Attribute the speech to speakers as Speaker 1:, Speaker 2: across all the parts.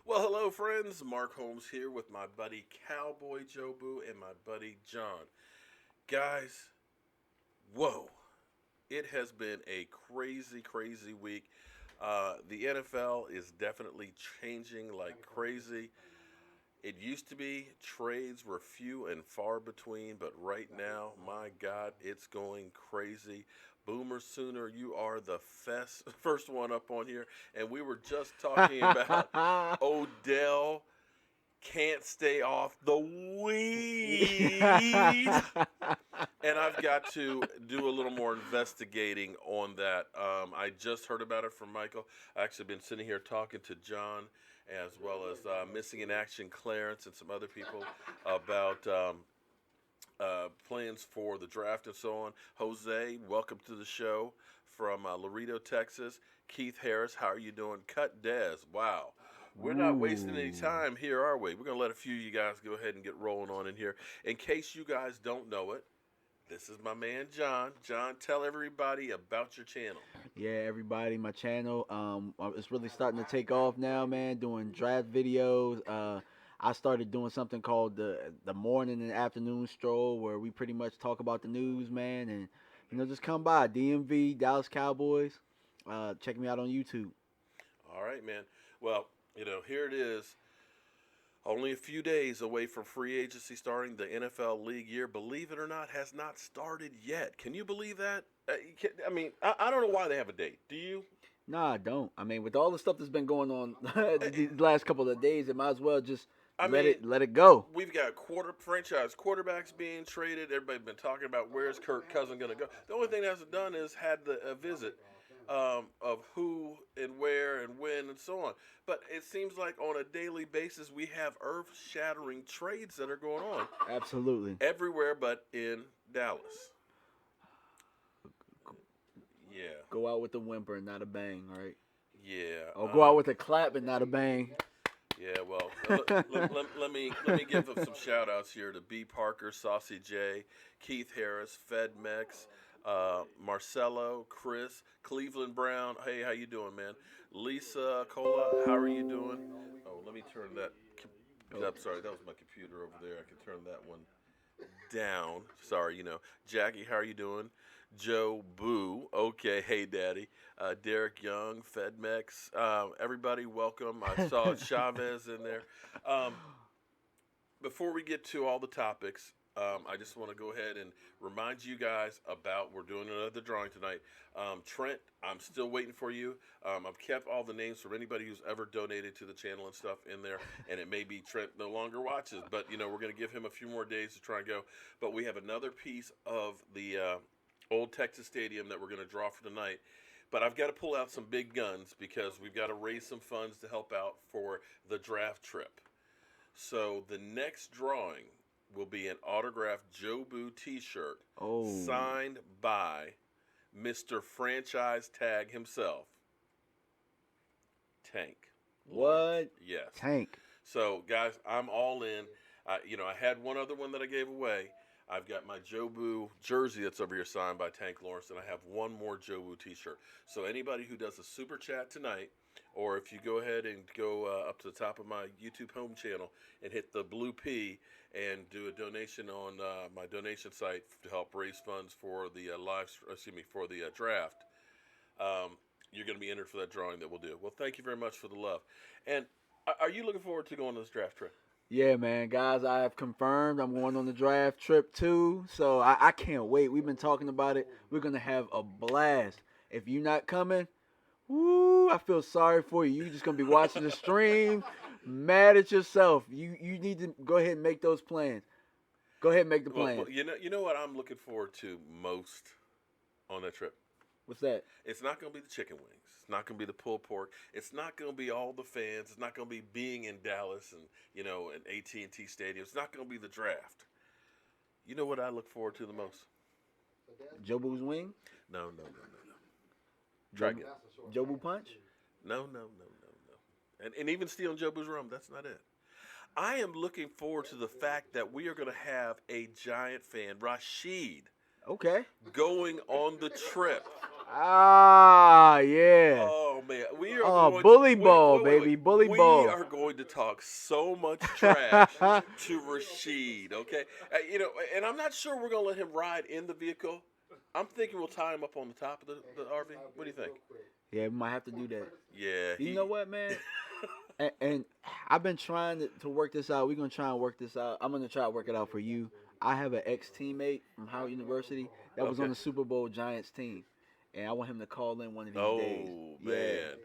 Speaker 1: Well, hello, friends. Mark Holmes here with my buddy Cowboy Joe Boo and my buddy John. Guys, whoa. It has been a crazy, crazy week. The NFL is definitely changing like crazy. It used to be trades were few and far between, but right now, my God, it's going crazy. Boomer Sooner, you are the first one up on here. And we were just talking about Odell can't stay off the weed. And I've got to do a little more investigating on that. I just heard about it from Michael. I actually been sitting here talking to John as well as Missing in Action Clarence and some other people about plans for the draft and so on. Jose, welcome to the show from Laredo, Texas. Keith Harris, how are you doing? Cut Dez, wow. We're not wasting any
Speaker 2: Ooh.
Speaker 1: time here, are we? We're going to let a few of you guys go ahead and get rolling on in here. In case you guys don't know it, this is my man John. John, tell everybody about your channel.
Speaker 2: Yeah, everybody, my channel, it's really starting to take off now, man. Doing draft videos. I started doing something called the morning and afternoon stroll, where we pretty much talk about the news, man, and just come by DMV Dallas Cowboys. Check me out on YouTube.
Speaker 1: All right, man. Well, here it is. Only a few days away from free agency starting. The NFL league year, believe it or not, has not started yet. Can you believe that? I don't know why they have a date. Do you?
Speaker 2: Nah, I don't. I mean, with all the stuff that's been going on
Speaker 1: Uh,
Speaker 2: these last couple of days, it might as well just
Speaker 1: I
Speaker 2: let
Speaker 1: mean,
Speaker 2: it go.
Speaker 1: we've got franchise quarterbacks being traded. Everybody's been talking about where's Kirk Cousin going to go. The only thing that's done is had a visit of who and where and when and so on. But it seems like on a daily basis we have earth-shattering trades that are going on
Speaker 2: Absolutely.
Speaker 1: everywhere but in Dallas. Yeah,
Speaker 2: Go out with a whimper and not a bang, right?
Speaker 1: yeah.
Speaker 2: Or go out with a clap and not a bang.
Speaker 1: Yeah, well, let me give them some shout outs here to B. Parker, Saucy J, Keith Harris, Fed Mex, Marcelo, Chris, Cleveland Brown. Hey, how you doing, man? Lisa Cola, how are you doing? Oh, let me turn that. I'm sorry, that was my computer over there. I can turn that one down. Sorry, Jackie, how are you doing? Joe Boo, okay, hey daddy. Derek Young, FedMex, everybody, welcome. I saw Chavez in there. Um, Before we get to all the topics, I just want to go ahead and remind you guys about we're doing another drawing tonight. Trent, I'm still waiting for you. I've kept all the names from anybody who's ever donated to the channel and stuff in there, and it may be Trent no longer watches, but we're going to give him a few more days to try and go. But we have another piece of the old Texas Stadium that we're going to draw for tonight. But I've got to pull out some big guns because we've got to raise some funds to help out for the draft trip. So the next drawing will be an autographed Joe Boo T-shirt
Speaker 2: Oh,
Speaker 1: signed by Mr. Franchise Tag himself, Tank Lawrence.
Speaker 2: what?
Speaker 1: Yes.
Speaker 2: Tank.
Speaker 1: So guys, I'm all in. I had one other one that I gave away. I've got my Joe Boo jersey that's over here signed by Tank Lawrence, and I have one more Joe Boo T-shirt. So anybody who does a super chat tonight, or if you go ahead and go up to the top of my YouTube home channel and hit the blue P and do a donation on my donation site to help raise funds for the for the draft, you're going to be entered for that drawing that we'll do. Well, thank you very much for the love. And are you looking forward to going on this draft trip?
Speaker 2: Yeah, man, guys, I have confirmed I'm going on the draft trip too. So I can't wait. We've been talking about it. We're gonna have a blast. If you're not coming, woo, I feel sorry for you. You're just gonna be watching the stream, mad at yourself. You need to go ahead and make those plans. Go ahead and make the
Speaker 1: Well,
Speaker 2: plans.
Speaker 1: you know what I'm looking forward to most on that trip.
Speaker 2: What's that?
Speaker 1: It's not going to be the chicken wings. It's not going to be the pulled pork. It's not going to be all the fans. It's not going to be being in Dallas and an AT&T Stadium. It's not going to be the draft. You know what I look forward to the most?
Speaker 2: Joe Boo's wing?
Speaker 1: No, no, no, no, no. Try again.
Speaker 2: Joe Boo punch?
Speaker 1: No, no, no, no, no. And even stealing Joe Boo's rum, that's not it. I am looking forward to the fact that we are going to have a Giant fan, Rashid,
Speaker 2: Okay.
Speaker 1: going on the trip.
Speaker 2: Ah, yeah.
Speaker 1: Oh man, we are
Speaker 2: Oh ball, bully ball, baby, bully
Speaker 1: we
Speaker 2: ball.
Speaker 1: We are going to talk so much trash to Rashid, okay? And I'm not sure we're going to let him ride in the vehicle. I'm thinking we'll tie him up on the top of the RV. What do you think?
Speaker 2: Yeah, we might have to do that.
Speaker 1: Yeah.
Speaker 2: You know what, man? and I've been trying to work this out. We're going to try and work this out. I'm going to try to work it out for you. I have an ex-teammate from Howard University that was on the Super Bowl Giants team. And I want him to call in one of these days.
Speaker 1: Oh, man.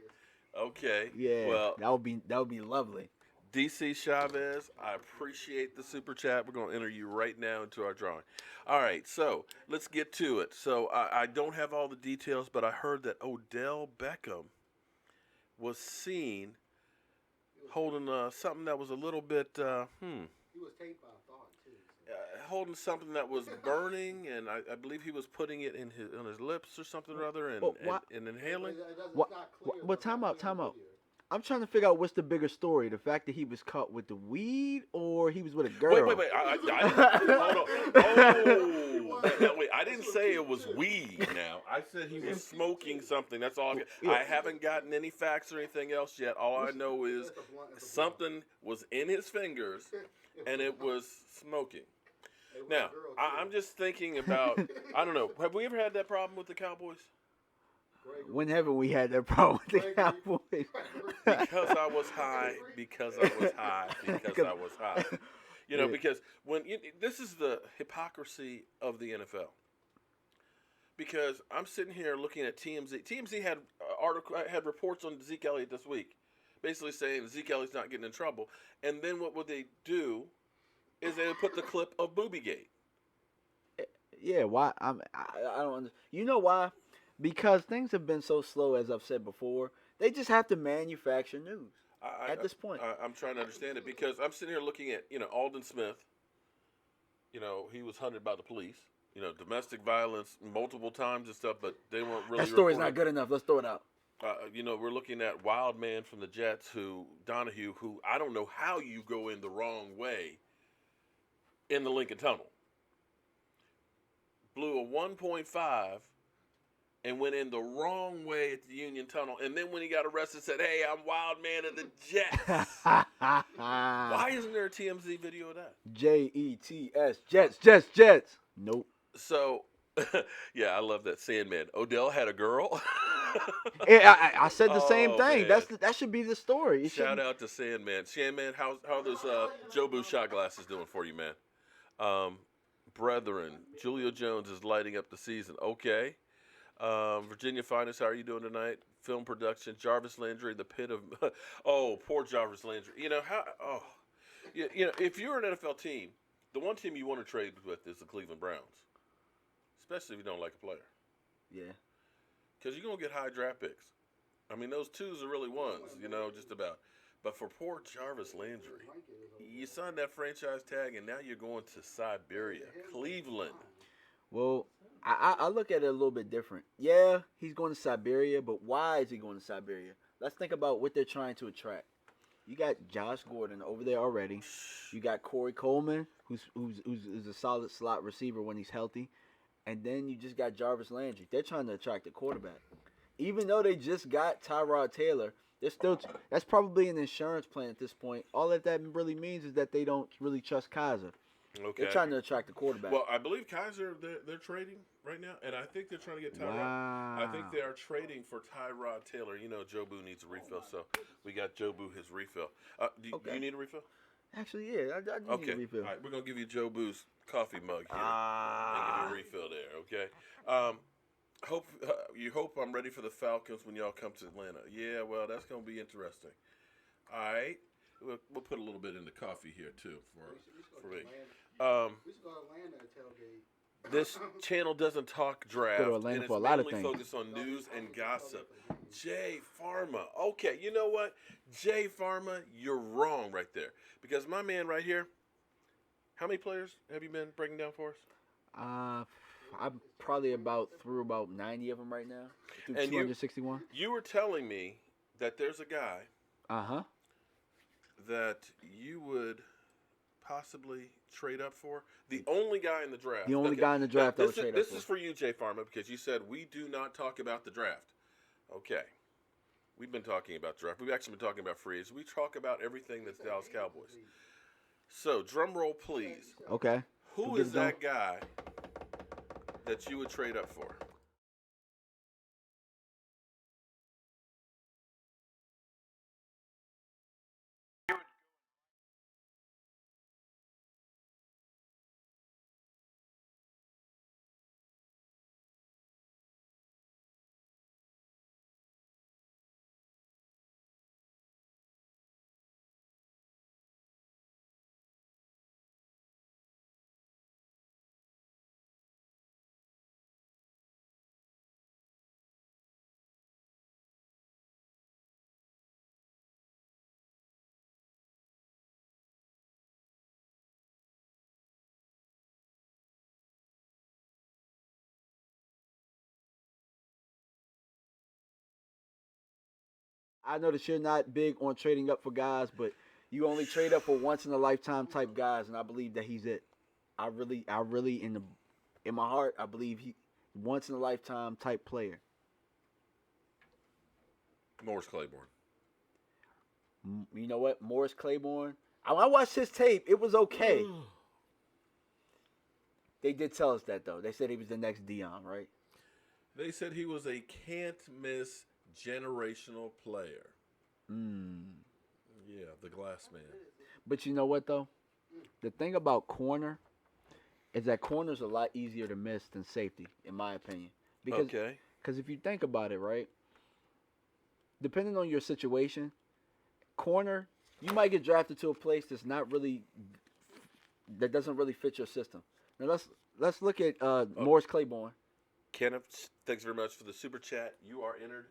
Speaker 1: Okay.
Speaker 2: Yeah.
Speaker 1: Well,
Speaker 2: that would be lovely.
Speaker 1: DC Chavez, I appreciate the super chat. We're going to enter you right now into our drawing. All right, so let's get to it. So I don't have all the details, but I heard that Odell Beckham was seen holding something that was a little bit,
Speaker 3: He was taped by a thought, too.
Speaker 1: holding something that was burning, and I believe he was putting it on his lips or something or other, and inhaling.
Speaker 2: What? Time out. I'm trying to figure out what's the bigger story: the fact that he was caught with the weed, or he was with a girl.
Speaker 1: Wait! I didn't, hold on. Oh, wait! I didn't say it was weed. Now I said he was smoking something. That's all. I haven't gotten any facts or anything else yet. All I know is something was in his fingers, and it was smoking. Now I'm just thinking about. I don't know. Have we ever had that problem with the Cowboys?
Speaker 2: When haven't we had that problem with the Cowboys?
Speaker 1: Because I was high. Because this is the hypocrisy of the NFL. Because I'm sitting here looking at TMZ. TMZ had reports on Zeke Elliott this week, basically saying Zeke Elliott's not getting in trouble. And then what would they do? Is they would put the clip of Boobygate.
Speaker 2: Yeah, why? I don't understand. You know why? Because things have been so slow, as I've said before. They just have to manufacture news at this point.
Speaker 1: I'm trying to understand it because I'm sitting here looking at, Alden Smith. He was hunted by the police. Domestic violence multiple times and stuff, but they weren't really.
Speaker 2: That story's not good enough. Let's throw it out.
Speaker 1: We're looking at Wild Man from the Jets, Donahue, who I don't know how you go in the wrong way in the Lincoln Tunnel. Blew a 1.5 and went in the wrong way at the Union Tunnel. And then when he got arrested, said, "Hey, I'm Wild Man of the Jets." Why isn't there a TMZ video of that?
Speaker 2: Jets, Jets. Nope.
Speaker 1: So, yeah, I love that. Sandman. Odell had a girl.
Speaker 2: Yeah, I said the same thing.
Speaker 1: Man.
Speaker 2: That should be the story.
Speaker 1: Shout out to Sandman. Sandman, how are those Jobu shot glasses doing for you, man? Brethren, Julio Jones is lighting up the season. Okay. Virginia Finest, how are you doing tonight? Film production, Jarvis Landry, the pit of. Oh, poor Jarvis Landry. If you're an NFL team, the one team you want to trade with is the Cleveland Browns, especially if you don't like a player.
Speaker 2: Yeah.
Speaker 1: Because you're gonna get high draft picks. I mean, those twos are really ones, just about. But for poor Jarvis Landry, you signed that franchise tag, and now you're going to Siberia, Cleveland.
Speaker 2: Well, I look at it a little bit different. Yeah, he's going to Siberia, but why is he going to Siberia? Let's think about what they're trying to attract. You got Josh Gordon over there already. You got Corey Coleman, who's a solid slot receiver when he's healthy. And then you just got Jarvis Landry. They're trying to attract a quarterback. Even though they just got Tyrod Taylor, that's probably an insurance plan at this point. All that really means is that they don't really trust Kaiser.
Speaker 1: Okay.
Speaker 2: They're trying to attract a quarterback.
Speaker 1: Well, I believe Kaiser, they're trading right now, and I think they're trying to get Tyrod.
Speaker 2: Wow.
Speaker 1: I think they are trading for Tyrod Taylor. Jobu needs a refill, so we got Jobu his refill. Do you need a refill?
Speaker 2: Actually, yeah, I do need a refill.
Speaker 1: All right, we're going to give you Jobu's coffee mug here and give you a refill there, okay? You hope I'm ready for the Falcons when y'all come to Atlanta. Yeah, well, that's going to be interesting. All right. We'll put a little bit in the coffee here, too, for me.
Speaker 3: We should go to Atlanta and tailgate.
Speaker 1: This channel doesn't talk draft,
Speaker 2: Go to Atlanta
Speaker 1: and it's
Speaker 2: for a lot of
Speaker 1: mainly
Speaker 2: things.
Speaker 1: focused on news and gossip. Jay Pharma. Okay, you know what? Jay Pharma, you're wrong right there. Because my man right here, how many players have you been breaking down for us?
Speaker 2: I'm probably through about 90 of them right now. Through
Speaker 1: And
Speaker 2: 261.
Speaker 1: You were telling me that there's a guy that you would possibly trade up for. The only guy in the draft.
Speaker 2: The only guy in the draft I would trade up for.
Speaker 1: This is for you, Jay Pharma, because you said we do not talk about the draft. Okay. We've been talking about draft. We've actually been talking about free agents. We talk about everything that's Dallas Cowboys. So, drum roll, please.
Speaker 2: Okay.
Speaker 1: Who
Speaker 2: We'll get
Speaker 1: is
Speaker 2: it going.
Speaker 1: that guy that you would trade up for?
Speaker 2: I know that you're not big on trading up for guys, but you only trade up for once in a lifetime type guys, and I believe that he's it. I really in my heart, I believe he once in a lifetime type player.
Speaker 1: Morris Claiborne.
Speaker 2: You know what, Morris Claiborne. I watched his tape. It was okay. They did tell us that though. They said he was the next Dion, right?
Speaker 1: They said he was a can't miss generational player. Yeah, the glass man.
Speaker 2: But you know what though? The thing about corner is that corner's a lot easier to miss than safety, in my opinion. Because
Speaker 1: Okay.
Speaker 2: cause if you think about it, right, depending on your situation, corner, you might get drafted to a place that's not really that doesn't really fit your system. Now let's look at Morris Claiborne.
Speaker 1: Kenneth, thanks very much for the super chat. You are entered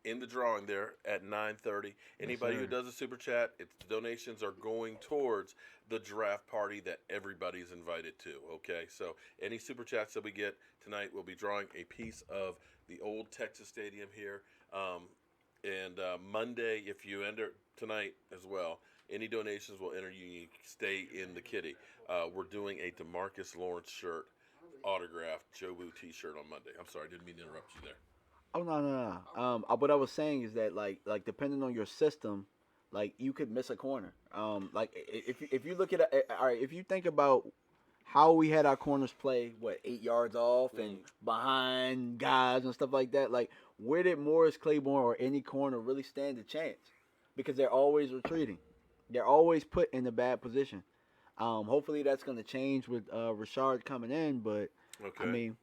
Speaker 1: in the drawing there at 9:30. Anybody who
Speaker 2: sir.
Speaker 1: does a super chat, its donations are going towards the draft party that everybody's invited to. Okay, so any super chats that we get tonight, we'll be drawing a piece of the old Texas Stadium here. And Monday, if you enter tonight as well, any donations will enter you. You stay in the kitty. We're doing a DeMarcus Lawrence shirt, autographed Joe Boo T-shirt on Monday. I'm sorry, I didn't mean to interrupt you there.
Speaker 2: Oh no. What I was saying is that like depending on your system, like you could miss a corner. Like if you look at all right, if you think about how we had our corners play, what 8 yards off and behind guys and stuff like that, like where did Morris Claiborne or any corner really stand a chance? Because they're always retreating. They're always put in a bad position. Hopefully that's going to change with Rashard coming in, but
Speaker 1: Okay.
Speaker 2: I mean,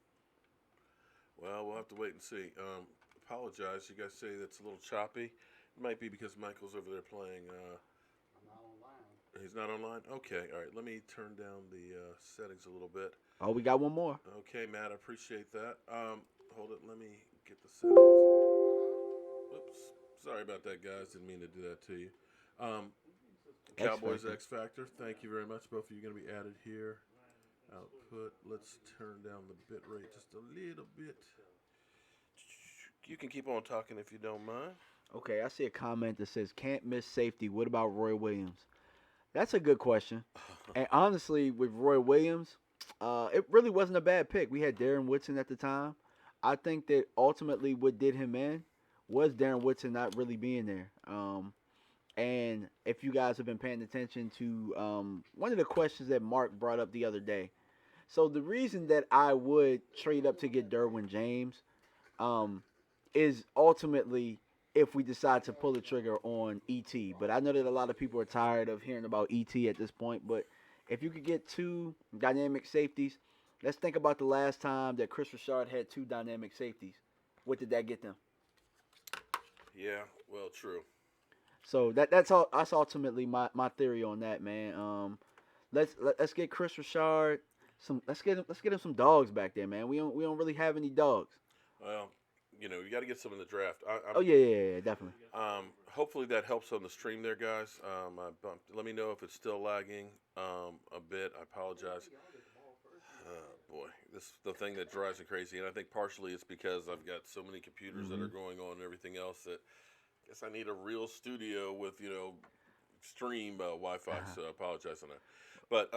Speaker 1: Well, we'll have to wait and see. Apologize. You guys say that's a little choppy. It might be because Michael's over there playing.
Speaker 3: I'm not online.
Speaker 1: He's not online? Okay. All right. Let me turn down the settings a little bit.
Speaker 2: oh, we got one more.
Speaker 1: Okay, Matt. I appreciate that. Hold it. Let me get the settings. Oops. Sorry about that, guys. Didn't mean to do that to you. Cowboys
Speaker 2: Factor.
Speaker 1: X Factor. Thank you very much. Both of you are going to be added here. Output. Let's turn down the bit rate just a little bit. You can keep on talking if you don't mind.
Speaker 2: Okay, I see a comment that says can't miss safety. What about Roy Williams? That's a good question. And honestly, with Roy Williams, it really wasn't a bad pick. We had Darren Woodson at the time. I think that ultimately what did him in was Darren Woodson not really being there. And if you guys have been paying attention to one of the questions that Mark brought up the other day. So the reason that I would trade up to get Derwin James is ultimately if we decide to pull the trigger on ET. But I know that a lot of people are tired of hearing about ET at this point. But if you could get two dynamic safeties, let's think about the last time that Chris Richard had two dynamic safeties. What did that get them?
Speaker 1: Yeah, well, true.
Speaker 2: So that's ultimately my theory on that, man. Let's get Chris Richard let's get him some dogs back there, man. We don't really have any dogs.
Speaker 1: Well, you got to get some in the draft.
Speaker 2: Oh yeah, definitely.
Speaker 1: Hopefully that helps on the stream there, guys. Let me know if it's still lagging a bit. I apologize. Boy, this is the thing that drives me crazy, and I think partially it's because I've got so many computers that are going on and everything else that I guess I need a real studio with extreme Wi-Fi. So I apologize on that. But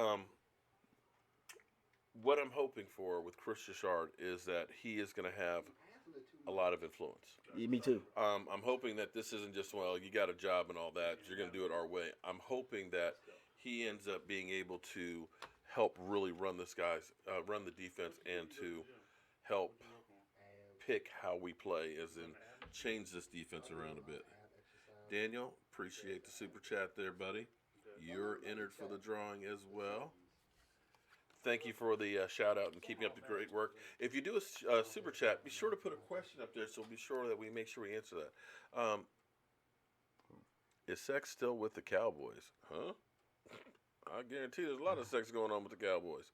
Speaker 1: what I'm hoping for with Chris Richard is that he is going to have a lot of influence.
Speaker 2: Yeah, me too.
Speaker 1: I'm hoping that this isn't just, well, you got a job and all that, you're going to do it our way. I'm hoping that he ends up being able to help really run the defense and to help pick how we play, as in change this defense around a bit. Daniel, appreciate the super chat there, buddy. You're entered for the drawing as well. Thank you for the shout out and keeping up the great work. If you do a super chat, be sure to put a question up there so we'll be sure that we make sure we answer that. Is sex still with the Cowboys? Huh? I guarantee there's a lot of sex going on with the Cowboys.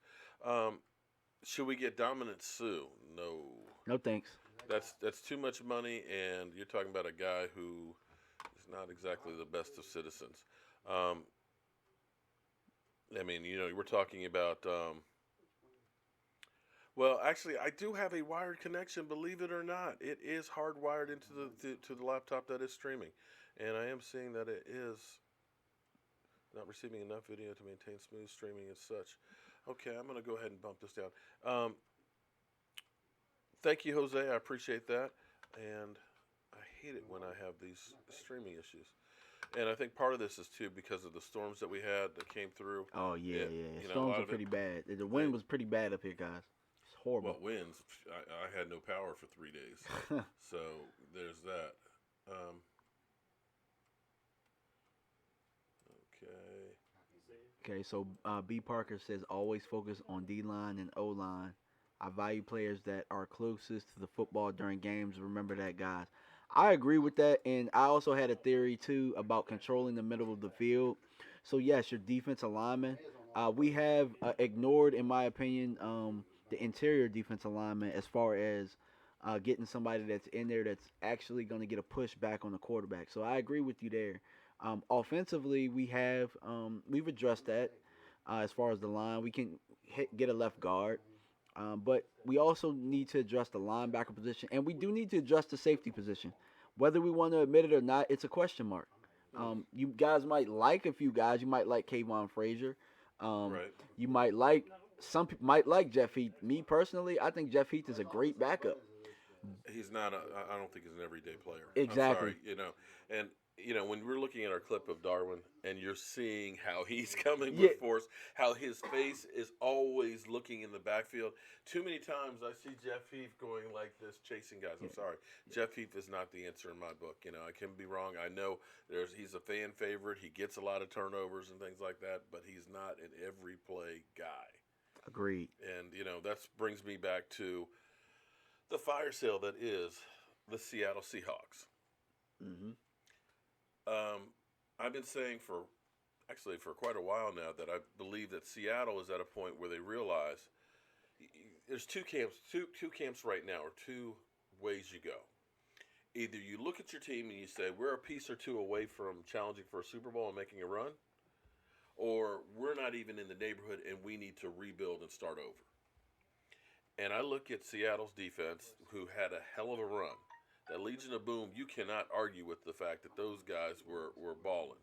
Speaker 1: Should we get Dominant Sue? No.
Speaker 2: No thanks.
Speaker 1: That's too much money, and you're talking about a guy who is not exactly the best of citizens. I mean, we're talking about. Well, actually, I do have a wired connection. Believe it or not, it is hardwired into to the laptop that is streaming, and I am seeing that it is not receiving enough video to maintain smooth streaming and such. Okay, I'm going to go ahead and bump this down. Thank you, Jose. I appreciate that, and I hate it when I have these streaming issues. And I think part of this is, too, because of the storms that we had that came through.
Speaker 2: Oh, yeah. Storms are pretty bad. The wind was pretty bad up here, guys. It's horrible.
Speaker 1: Well, winds. I had no power for 3 days. So there's that.
Speaker 2: Okay, so B. Parker says, always focus on D-line and O-line. I value players that are closest to the football during games. Remember that, guys. I agree with that, and I also had a theory, too, about controlling the middle of the field. So, yes, your defensive lineman. We have ignored, in my opinion, the interior defensive lineman as far as getting somebody that's in there that's actually going to get a push back on the quarterback. So, I agree with you there. Offensively, we've addressed that as far as the line. We can get a left guard. But we also need to address the linebacker position, and we do need to address the safety position. Whether we want to admit it or not, it's a question mark. You guys might like a few guys. You might like Kayvon Frazier.
Speaker 1: Right.
Speaker 2: You might like some people might like Jeff Heath. Me personally, I think Jeff Heath is a great backup.
Speaker 1: He's not. I don't think he's an everyday player.
Speaker 2: Exactly.
Speaker 1: I'm sorry, and when we're looking at our clip of Darwin, and you're seeing how he's coming with force, how his face is always looking in the backfield. Too many times I see Jeff Heath going like this, chasing guys. I'm sorry, Jeff Heath is not the answer in my book. I can be wrong. I know he's a fan favorite. He gets a lot of turnovers and things like that, but he's not an every play guy.
Speaker 2: Agreed.
Speaker 1: And that brings me back to the fire sale that is the Seattle Seahawks.
Speaker 2: Mm-hmm.
Speaker 1: I've been saying for quite a while now that I believe that Seattle is at a point where they realize there's two camps right now, or two ways you go. Either you look at your team and you say, we're a piece or two away from challenging for a Super Bowl and making a run, or we're not even in the neighborhood and we need to rebuild and start over. And I look at Seattle's defense, who had a hell of a run. That Legion of Boom, you cannot argue with the fact that those guys were balling.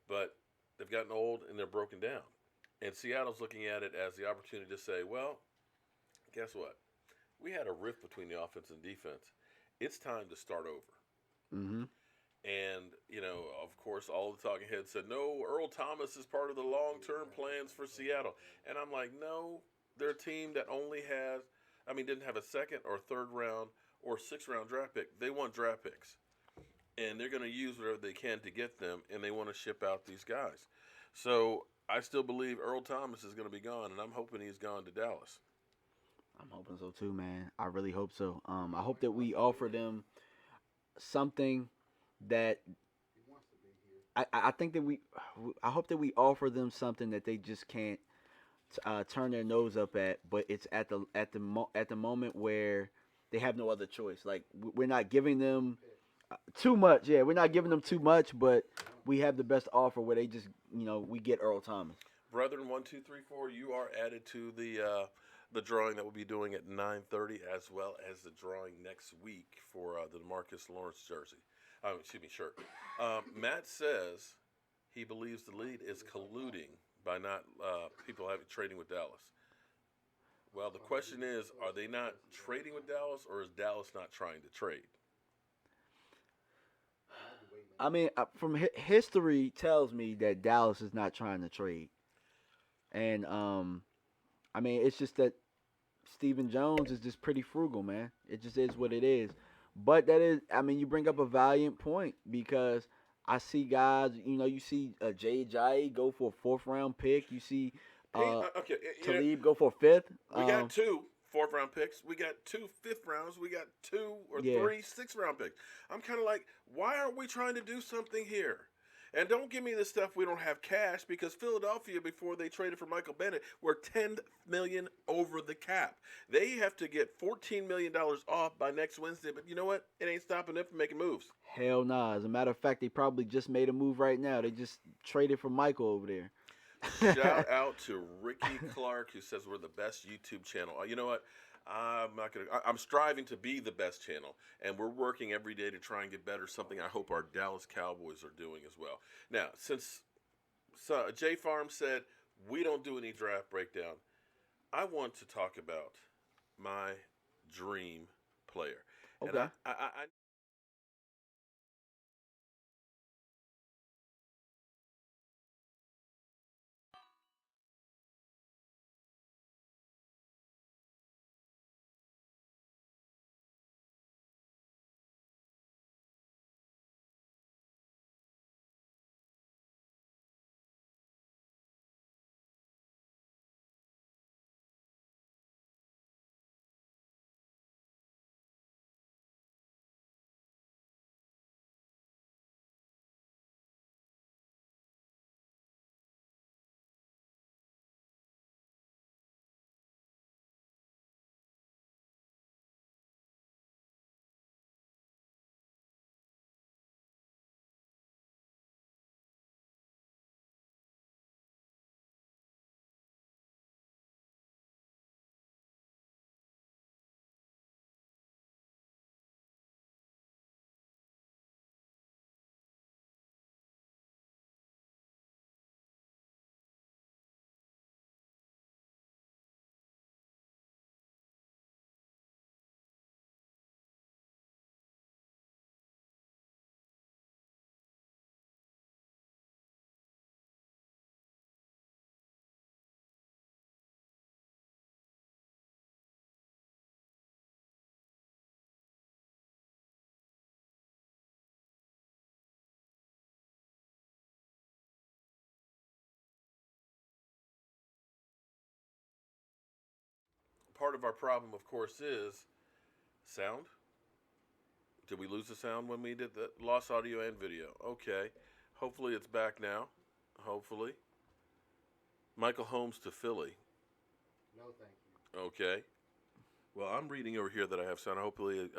Speaker 1: But they've gotten old and they're broken down. And Seattle's looking at it as the opportunity to say, well, guess what? We had a rift between the offense and defense. It's time to start over.
Speaker 2: Mm-hmm.
Speaker 1: And, of course, all the talking heads said, no, Earl Thomas is part of the long-term plans for Seattle. And I'm like, no, they're a team that didn't have a second or third round or sixth-round draft pick. They want draft picks. And they're going to use whatever they can to get them, and they want to ship out these guys. So I still believe Earl Thomas is going to be gone, and I'm hoping he's gone to Dallas.
Speaker 2: I'm hoping so too, man. I really hope so. I hope that we offer them something that I think that I hope that we offer them something that they just can't turn their nose up at, but it's at the moment where they have no other choice. Like, we're not giving them too much. Yeah, we're not giving them too much, but we have the best offer where they just, we get Earl Thomas.
Speaker 1: Brethren, 1, 2, 3, 4, you are added to the drawing that we'll be doing at 9:30, as well as the drawing next week for the DeMarcus Lawrence shirt. Matt says he believes the league is colluding by not people trading with Dallas. Well, the question is, are they not trading with Dallas, or is Dallas not trying to trade?
Speaker 2: I mean, from history tells me that Dallas is not trying to trade, and I mean, it's just that Stephen Jones is just pretty frugal, man. It just is what it is. But that is, I mean, you bring up a valiant point because I see guys, you see Jay Jay go for a fourth round pick. You see
Speaker 1: Okay,
Speaker 2: Talib go for a fifth.
Speaker 1: we got two fourth round picks. We got two fifth rounds. We got two or
Speaker 2: Yeah.
Speaker 1: three sixth round picks. I'm kind of like, why aren't we trying to do something here? And don't give me the stuff we don't have cash, because Philadelphia, before they traded for Michael Bennett, were $10 million over the cap. They have to get $14 million off by next Wednesday. But you know what? It ain't stopping them from making moves.
Speaker 2: Hell nah. As a matter of fact, they probably just made a move right now. They just traded for Michael over there.
Speaker 1: Shout out to Ricky Clark, who says we're the best YouTube channel. You know what? I'm striving to be the best channel, and we're working every day to try and get better. Something I hope our Dallas Cowboys are doing as well. Now, since Jay Farm said we don't do any draft breakdown, I want to talk about my dream player.
Speaker 2: Okay.
Speaker 1: And I part of our problem, of course, is sound. Did we lose the sound when we did the lost audio and video? Okay. Hopefully it's back now. Hopefully. Michael Holmes to Philly.
Speaker 3: No, thank you.
Speaker 1: Okay. Well, I'm reading over here that I have sound. Hopefully,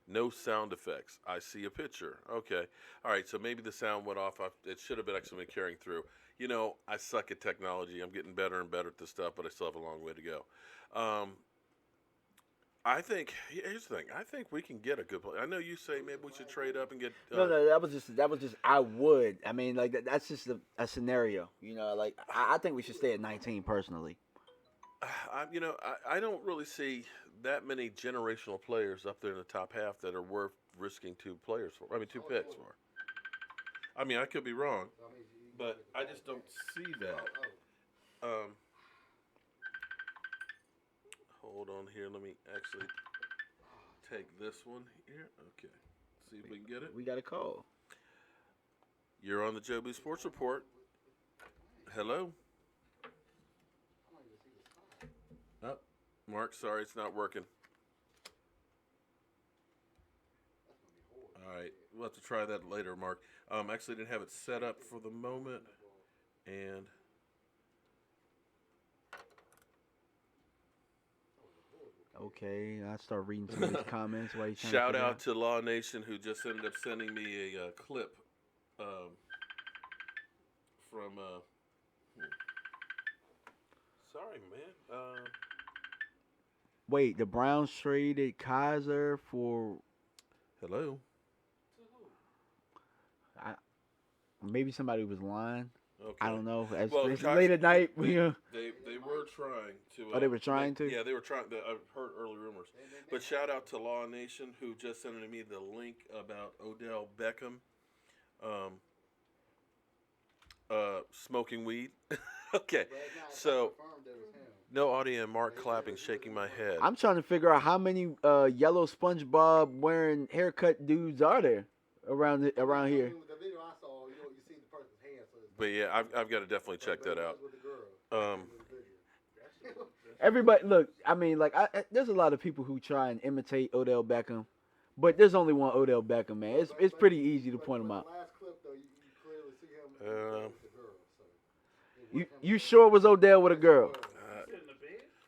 Speaker 1: no sound effects. I see a picture. Okay. All right. So maybe the sound went off. It should have been actually been carrying through. You know, I suck at technology. I'm getting better and better at this stuff, but I still have a long way to go. I think here's the thing. I think we can get a good player. I know you say maybe we should trade up and get.
Speaker 2: No, that was just. I would. I mean, like that's just a scenario. Like I think we should stay at 19 personally.
Speaker 1: I don't really see that many generational players up there in the top half that are worth risking two picks for. I mean, I could be wrong, but I just don't see that. Hold on here. Let me actually take this one here. Okay. See if we can get it.
Speaker 2: We got a call.
Speaker 1: You're on the Joe B Sports Report. Hello. Oh, Mark, sorry, it's not working. All right, we'll have to try that later, Mark. Actually, didn't have it set up for the moment, and
Speaker 2: Okay, I start reading some of these comments while you
Speaker 1: shout out to Law Nation, who just ended up sending me a clip from. Sorry, man.
Speaker 2: Wait, the Browns traded Kaiser for
Speaker 1: Hello.
Speaker 2: maybe somebody was lying.
Speaker 1: Okay.
Speaker 2: I don't know.
Speaker 1: Well,
Speaker 2: It's late at night.
Speaker 1: They,
Speaker 2: Yeah.
Speaker 1: they were trying to.
Speaker 2: Oh, they were trying to?
Speaker 1: Yeah, they were trying. I've heard early rumors. But shout out to Law Nation who just sent me the link about Odell Beckham smoking weed. Okay.
Speaker 3: But it's not
Speaker 1: So,
Speaker 3: confirmed that it was him.
Speaker 1: no audio and Mark clapping, shaking my head.
Speaker 2: I'm trying to figure out how many yellow SpongeBob wearing haircut dudes are there around here.
Speaker 3: The video I saw, you see the person's hand. So it's
Speaker 1: But yeah, I've got to definitely check that out.
Speaker 3: With the girl.
Speaker 2: Everybody, look. I mean, like, there's a lot of people who try and imitate Odell Beckham, but there's only one Odell Beckham, man. It's pretty easy to point him out.
Speaker 3: The last clip, though, you clearly see him with the girl. So
Speaker 2: You sure it was Odell with a girl?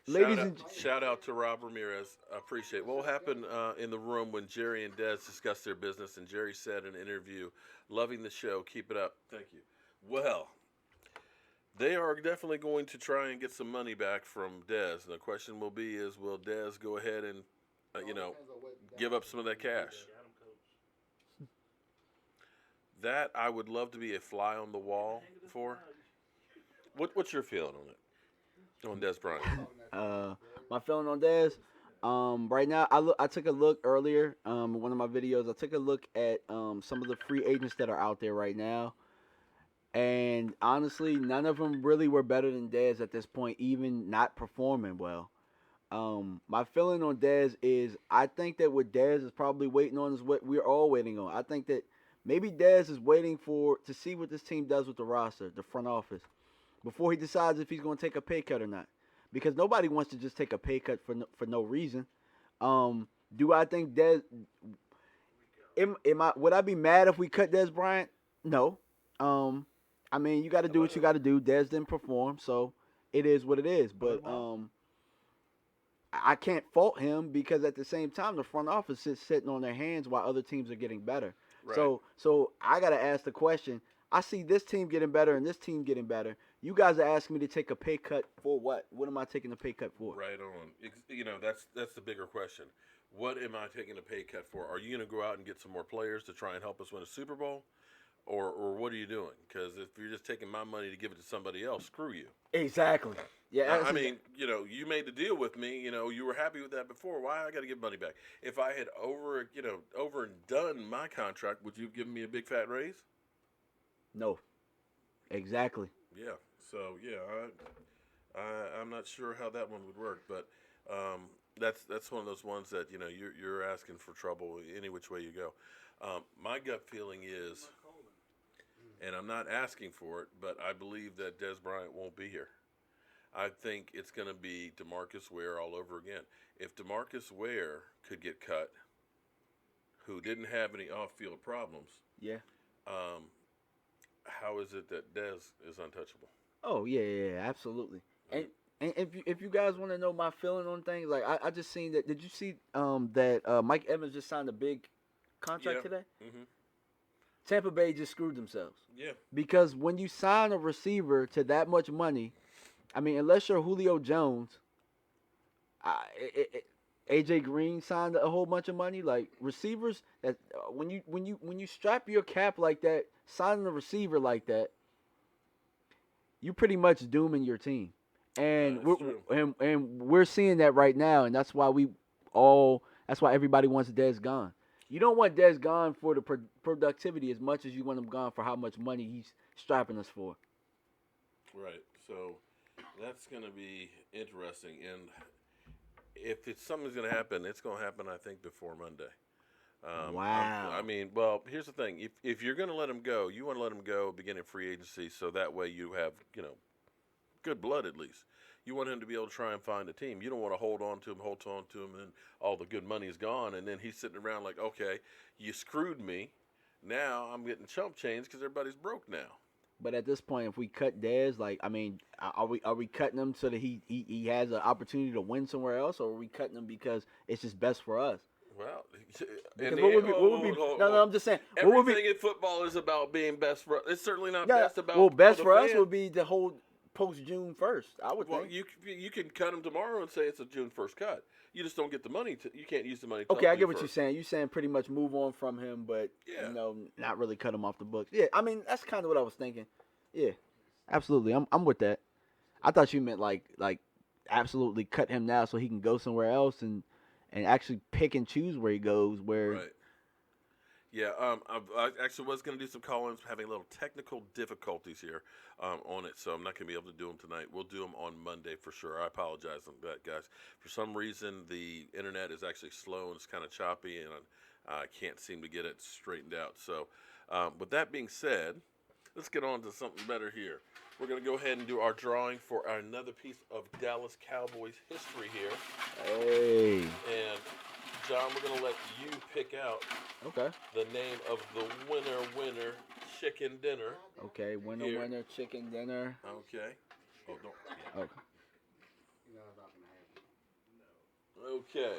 Speaker 2: Ladies
Speaker 1: Shout out to Rob Ramirez. I appreciate it. What will happen in the room when Jerry and Dez discuss their business? And Jerry said in an interview, loving the show. Keep it up. Thank you. Well, they are definitely going to try and get some money back from Dez. And the question will be is, will Dez go ahead and, give up some of that cash? That I would love to be a fly on the wall for. What's your feeling on it? On Dez Bryant.
Speaker 2: My feeling on Dez. Right now, I took a look earlier. In one of my videos, I took a look at some of the free agents that are out there right now, and honestly, none of them really were better than Dez at this point, even not performing well. My feeling on Dez is I think that what Dez is probably waiting on is what we're all waiting on. I think that maybe Dez is waiting to see what this team does with the roster, the front office, before he decides if he's going to take a pay cut or not. Because nobody wants to just take a pay cut for no reason. Do I think Dez? Would I be mad if we cut Dez Bryant? No. I mean, you got to do what you got to do. Dez didn't perform, so it is what it is. But I can't fault him because at the same time, the front office is sitting on their hands while other teams are getting better.
Speaker 1: Right.
Speaker 2: So I got to ask the question. I see this team getting better and this team getting better. You guys are asking me to take a pay cut for what? What am I taking a pay cut for?
Speaker 1: Right on. That's the bigger question. What am I taking a pay cut for? Are you going to go out and get some more players to try and help us win a Super Bowl? Or what are you doing? Because if you're just taking my money to give it to somebody else, screw you.
Speaker 2: Exactly. Yeah.
Speaker 1: I mean, you made the deal with me. You were happy with that before. Why I got to give money back? If I had over and done my contract, would you have given me a big fat raise?
Speaker 2: No. Exactly.
Speaker 1: Yeah. So yeah, I'm not sure how that one would work, but that's one of those ones that you're asking for trouble any which way you go. My gut feeling is, and I'm not asking for it, but I believe that Dez Bryant won't be here. I think it's going to be DeMarcus Ware all over again. If DeMarcus Ware could get cut, who didn't have any off-field problems,
Speaker 2: yeah.
Speaker 1: How is it that Dez is untouchable?
Speaker 2: Oh yeah, absolutely. And if you guys want to know my feeling on things, like I just seen that. Did you see that Mike Evans just signed a big contract today?
Speaker 1: Mm-hmm.
Speaker 2: Tampa Bay just screwed themselves.
Speaker 1: Yeah.
Speaker 2: Because when you sign a receiver to that much money, I mean, unless you're Julio Jones, AJ Green signed a whole bunch of money. Like receivers, that when you strap your cap like that, signing a receiver like that, you pretty much dooming your team. And we're seeing that right now, and that's why that's why everybody wants Dez gone. You don't want Dez gone for the productivity as much as you want him gone for how much money he's strapping us for.
Speaker 1: Right. So that's going to be interesting. And if something's going to happen, it's going to happen, I think, before Monday.
Speaker 2: Wow.
Speaker 1: I mean, well, here's the thing. If you're going to let him go, you want to let him go beginning free agency so that way you have, good blood at least. You want him to be able to try and find a team. You don't want to hold on to him, and all the good money is gone, and then he's sitting around like, okay, you screwed me. Now I'm getting chump change because everybody's broke now.
Speaker 2: But at this point, if we cut Dez, are we cutting him so that he has an opportunity to win somewhere else, or are we cutting him because it's just best for us?
Speaker 1: Well,
Speaker 2: no, I'm just saying.
Speaker 1: Everything in football is about being best for us. It's certainly not best about.
Speaker 2: Well, best for us would be to hold post June 1st. I would think.
Speaker 1: You can cut him tomorrow and say it's a June 1st cut. You just don't get the money. You can't use the money.
Speaker 2: Okay, I get what you're saying. You're saying pretty much move on from him, but not really cut him off the books. Yeah, I mean that's kind of what I was thinking. Yeah. Absolutely, I'm with that. I thought you meant like absolutely cut him now so he can go somewhere else and actually pick and choose where he goes. Where
Speaker 1: Right. Yeah, I actually was going to do some call-ins, having a little technical difficulties here on it, so I'm not going to be able to do them tonight. We'll do them on Monday for sure. I apologize on that, guys. For some reason, the internet is actually slow and it's kind of choppy, and I can't seem to get it straightened out. So, with that being said, let's get on to something better here. We're going to go ahead and do our drawing for another piece of Dallas Cowboys history here.
Speaker 2: hey,
Speaker 1: And, John, we're going to let you pick out
Speaker 2: okay,
Speaker 1: the name of the winner chicken dinner.
Speaker 2: okay, winner
Speaker 1: Here.
Speaker 2: winner chicken dinner.
Speaker 1: Okay. Oh, don't.
Speaker 2: Okay,
Speaker 3: You know, that's not gonna happen.
Speaker 1: Yeah. Okay.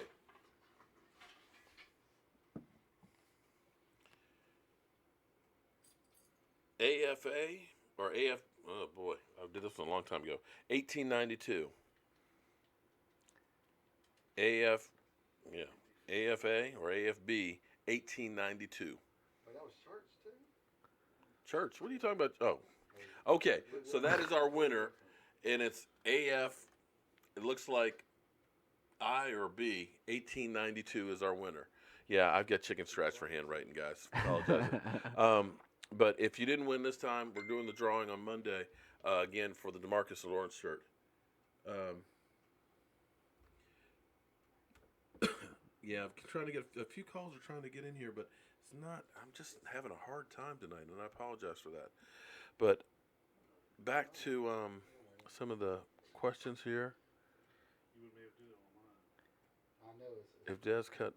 Speaker 1: AFA or AF. Oh boy, I did this one a long time ago. 1892. AF. Yeah. AFA or AFB. 1892.
Speaker 3: But that was church too.
Speaker 1: Church. What are you talking about? Oh. Okay. So that is our winner, and it's AF. It looks like I or B, 1892 is our winner. Yeah, I've got chicken scratch for handwriting, guys. Apologize. But if you didn't win this time, we're doing the drawing on Monday again for the DeMarcus Lawrence shirt. Um, yeah, I'm trying to get a few calls are trying to get in here, but it's not. I'm just having a hard time tonight, and I apologize for that. But back to some of the questions here.
Speaker 3: I know it's.
Speaker 1: If Dez cut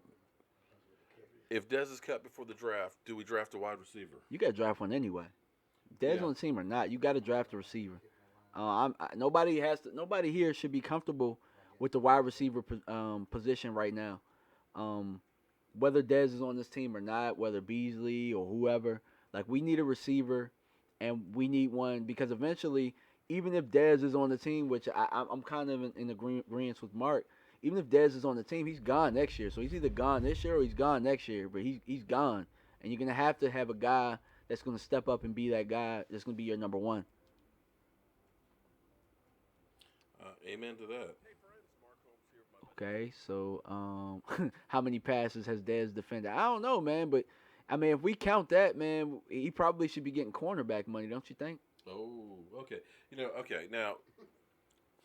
Speaker 1: If Dez is cut before the draft, do we draft a wide receiver?
Speaker 2: you got to draft one anyway. Dez
Speaker 1: Yeah.
Speaker 2: on the team or not, you got to draft a receiver. Nobody has to. Nobody here should be comfortable with the wide receiver position right now. Um, whether Dez is on this team or not, whether Beasley or whoever, like we need a receiver, and we need one because eventually, even if Dez is on the team, which I'm kind of in agreement with Mark, even if Dez is on the team, he's gone next year. So he's either gone this year or he's gone next year. But he's gone, and you're gonna have a guy that's gonna step up and be that guy that's gonna be your number one.
Speaker 1: Amen to that.
Speaker 2: Okay, so how many passes has Dez defended? I don't know, man, but I mean, if we count that, man, he probably should be getting cornerback money, don't you think?
Speaker 1: Oh, okay. Okay. Now,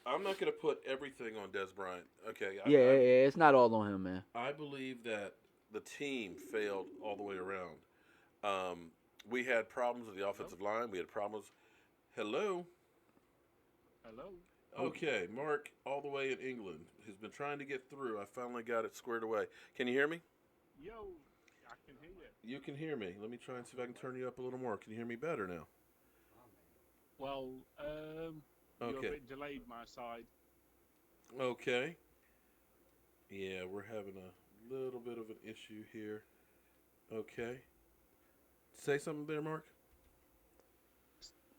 Speaker 1: I'm not going to put everything on Dez Bryant. Okay.
Speaker 2: Yeah, yeah, yeah, it's not all on him, man.
Speaker 1: I believe that the team failed all the way around. We had problems with the offensive line. We had problems. Hello.
Speaker 4: Hello.
Speaker 1: Okay, Mark, all the way in England, who's been trying to get through. I finally got it squared away. Can you hear me?
Speaker 4: Yo, I can hear you.
Speaker 1: You can hear me. Let me try and see if I can turn you up a little more. Can you hear me better now?
Speaker 4: Well, you're a
Speaker 1: Okay.
Speaker 4: bit delayed, my side.
Speaker 1: Okay. Yeah, we're having a little bit of an issue here. Okay. Say something there, Mark.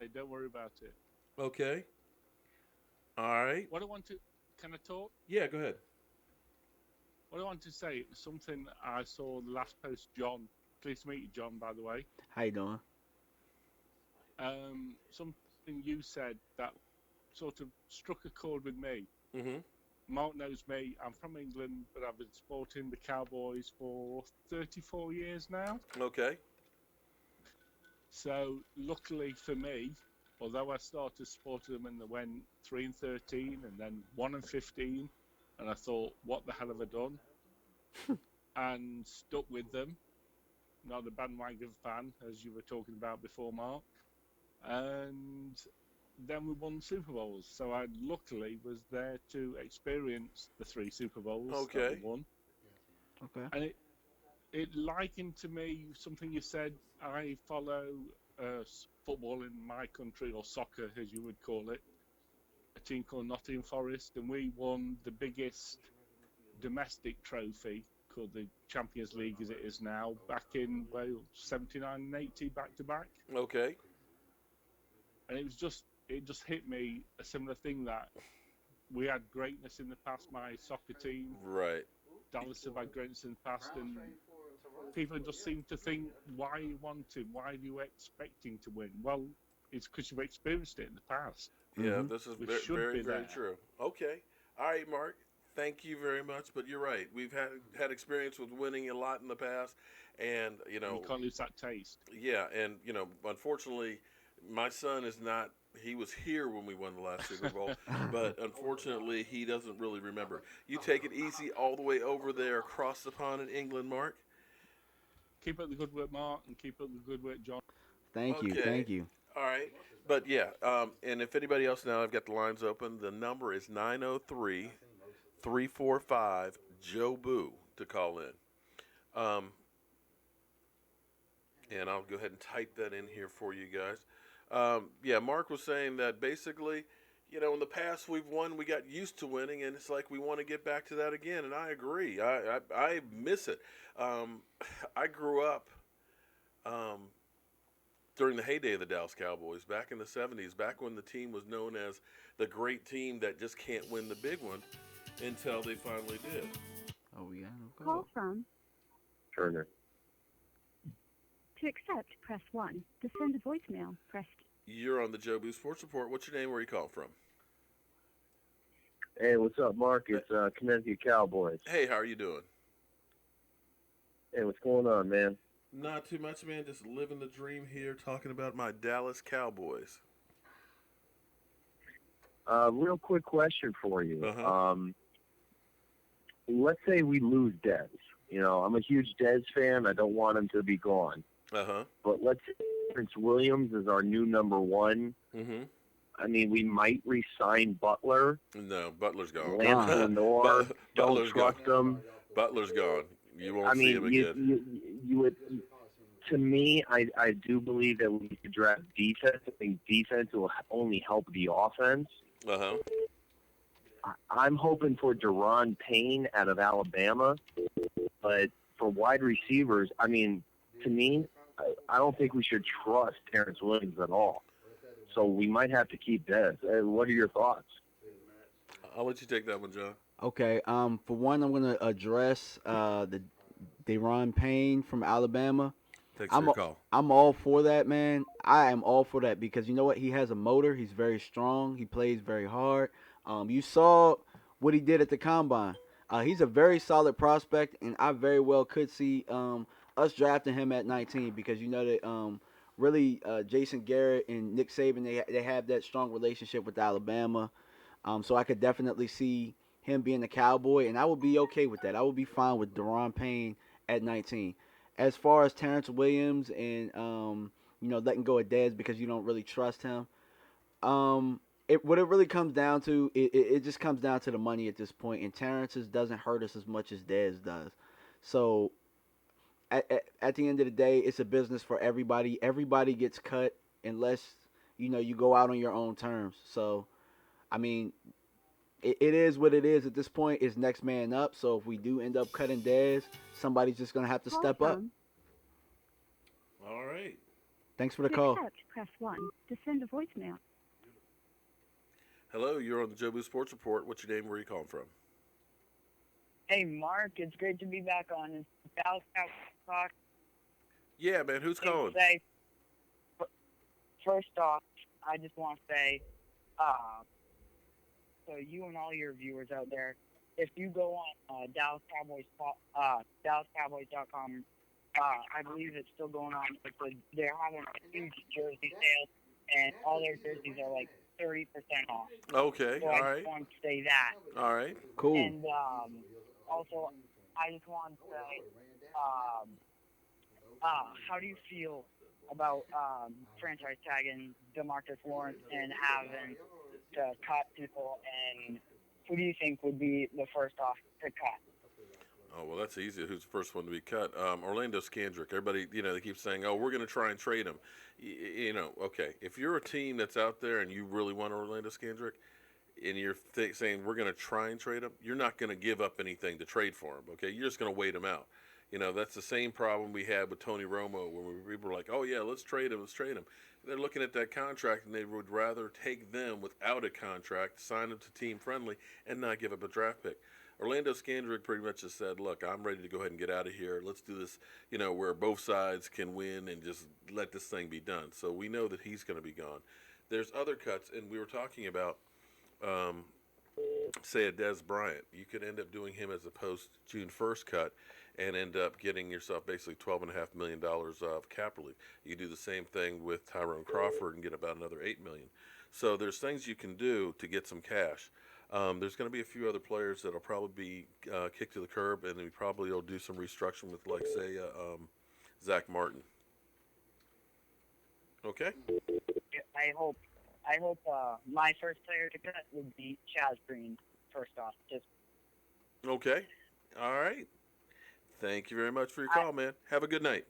Speaker 4: Hey, don't worry about it.
Speaker 1: Okay. All right.
Speaker 4: What I want to, can I talk?
Speaker 1: Yeah, go ahead.
Speaker 4: What I want to say is something I saw the last post, John. Pleased to meet you, John, by the way.
Speaker 2: How you doing?
Speaker 4: Something you said that sort of struck a chord with me.
Speaker 1: Mm-hmm.
Speaker 4: Mark knows me. I'm from England, but I've been supporting the Cowboys for 34 years now.
Speaker 1: Okay.
Speaker 4: So luckily for me, although I started supporting them and they went 3-13 and then 1-15, and I thought, what the hell have I done? And stuck with them. Not a bandwagon fan, as you were talking about before, Mark. And then we won Super Bowls. So I luckily was there to experience the 3 Super Bowls
Speaker 1: Okay.
Speaker 4: that we won.
Speaker 2: Okay.
Speaker 4: And it likened to me something you said. I follow football in my country, or soccer as you would call it, a team called Nottingham Forest, and we won the biggest domestic trophy called the Champions League as it is now, back in 79 and 80 back to back.
Speaker 1: Okay.
Speaker 4: And it just hit me a similar thing, that we had greatness in the past. My soccer team,
Speaker 1: Right.
Speaker 4: Dallas, have had greatness in the past, and people just seem to think, why are you wanting? Why are you expecting to win? Well, It's because you've experienced it in the past.
Speaker 1: Yeah, this is
Speaker 4: We
Speaker 1: very,
Speaker 4: should
Speaker 1: very,
Speaker 4: be
Speaker 1: very
Speaker 4: there.
Speaker 1: true. Okay. All right, Mark. Thank you very much. But you're right. We've had experience with winning a lot in the past, and
Speaker 4: And you can't lose that taste.
Speaker 1: yeah, and unfortunately, my son is not. He was here when we won the last Super Bowl, but unfortunately, he doesn't really remember. You take it easy all the way over there across the pond in England, Mark.
Speaker 4: Keep up the good work, Mark, and keep up the good work, John.
Speaker 2: Thank you.
Speaker 1: Okay.
Speaker 2: Thank you.
Speaker 1: All right. But yeah, and if anybody else now, I've got the lines open. The number is 903-345 Joe Boo to call in. And I'll go ahead and type that in here for you guys. Yeah, Mark was saying that basically, in the past we've won, we got used to winning, and it's like we want to get back to that again. And I agree. I miss it. I grew up during the heyday of the Dallas Cowboys back in the 70s, back when the team was known as the great team that just can't win the big one until they finally did.
Speaker 2: Oh, yeah. Okay.
Speaker 5: Call from.
Speaker 6: Turner.
Speaker 5: To accept, press 1. To send a voicemail, press 2.
Speaker 1: You're on the Joe Boo Sports Report. What's your name? Where are you calling from?
Speaker 6: Hey, what's up, Mark? It's Connecticut Cowboys.
Speaker 1: Hey, how are you doing?
Speaker 6: Hey, what's going on, man?
Speaker 1: Not too much, man. Just living the dream here, talking about my Dallas Cowboys.
Speaker 6: Real quick question for you.
Speaker 1: Uh-huh.
Speaker 6: Let's say we lose Dez. I'm a huge Dez fan. I don't want him to be gone.
Speaker 1: Uh-huh.
Speaker 6: But let's say Prince Williams is our new number one.
Speaker 1: Mm-hmm.
Speaker 6: I mean, we might re-sign Butler.
Speaker 1: No, Butler's gone.
Speaker 6: Lance Lenore. Don't
Speaker 1: Butler's
Speaker 6: trust him.
Speaker 1: Butler's gone. You won't
Speaker 6: I
Speaker 1: see him
Speaker 6: mean,
Speaker 1: again.
Speaker 6: you would. To me, I do believe that we need to draft defense. I think defense will only help the offense.
Speaker 1: Uh-huh.
Speaker 6: I'm hoping for Deron Payne out of Alabama, but for wide receivers, I mean, to me, I don't think we should trust Terrence Williams at all. So we might have to keep Dez. What are your thoughts?
Speaker 1: I'll let you take that one, John.
Speaker 2: Okay. For one, I'm gonna address the Deron Payne from Alabama.
Speaker 1: Thanks for your call.
Speaker 2: I'm all for that, man. I am all for that because you know what? He has a motor. He's very strong. He plays very hard. You saw what he did at the combine. He's a very solid prospect, and I very well could see us drafting him at 19 because you know that really Jason Garrett and Nick Saban they have that strong relationship with Alabama. So I could definitely see him being a Cowboy, and I would be okay with that. I would be fine with Deron Payne at 19. As far as Terrence Williams and letting go of Dez because you don't really trust him, what it really comes down to, it just comes down to the money at this point. And Terrence's doesn't hurt us as much as Dez does. So at the end of the day, it's a business for everybody. Everybody gets cut unless you go out on your own terms. So, I mean, it is what it is at this point. It's next man up. So if we do end up cutting Dez, somebody's just gonna have to
Speaker 5: Call
Speaker 2: step up.
Speaker 5: from.
Speaker 1: All right.
Speaker 2: Thanks for the
Speaker 5: To
Speaker 2: call.
Speaker 5: accept, press 1. To send a voicemail.
Speaker 1: Hello, you're on the Joe Boo Sports Report. What's your name? Where are you calling from?
Speaker 7: Hey, Mark, it's great to be back on. It's Dallas Cowboys talk.
Speaker 1: Yeah, man. Who's calling?
Speaker 7: Say, first off, I just want to say, so you and all your viewers out there, if you go on DallasCowboys.com, I believe it's still going on. They're having a huge jersey sale, and all their jerseys are like 30% off.
Speaker 1: Okay.
Speaker 7: So
Speaker 1: All
Speaker 7: I
Speaker 1: right.
Speaker 7: just want to say that.
Speaker 1: All right.
Speaker 2: Cool.
Speaker 7: And also, I just want to say, how do you feel about franchise tagging DeMarcus Lawrence and having to cut people? And who do you think would be the first off to cut?
Speaker 1: Oh, well, that's easy. Who's the first one to be cut? Orlando Scandrick. Everybody, they keep saying, oh, we're going to try and trade him. Okay. If you're a team that's out there and you really want Orlando Scandrick and you're saying we're going to try and trade him, you're not going to give up anything to trade for him, okay? You're just going to wait him out. That's the same problem we had with Tony Romo when people were like, oh, yeah, let's trade him. They're looking at that contract, and they would rather take them without a contract, sign them to team friendly, and not give up a draft pick. Orlando Scandrick pretty much has said, look, I'm ready to go ahead and get out of here. Let's do this, where both sides can win and just let this thing be done. So we know that he's going to be gone. There's other cuts, and we were talking about, say, a Dez Bryant. You could end up doing him as a post-June 1st cut and end up getting yourself basically $12.5 million of cap relief. You do the same thing with Tyrone Crawford and get about another $8 million. So there's things you can do to get some cash. There's going to be a few other players that will probably be kicked to the curb, and we probably will do some restructuring with, like, say, Zach Martin. Okay?
Speaker 7: I hope my first player to cut would be Chaz Green. First off, just
Speaker 1: Okay. All right. Thank you very much for your call, man. Have a good night.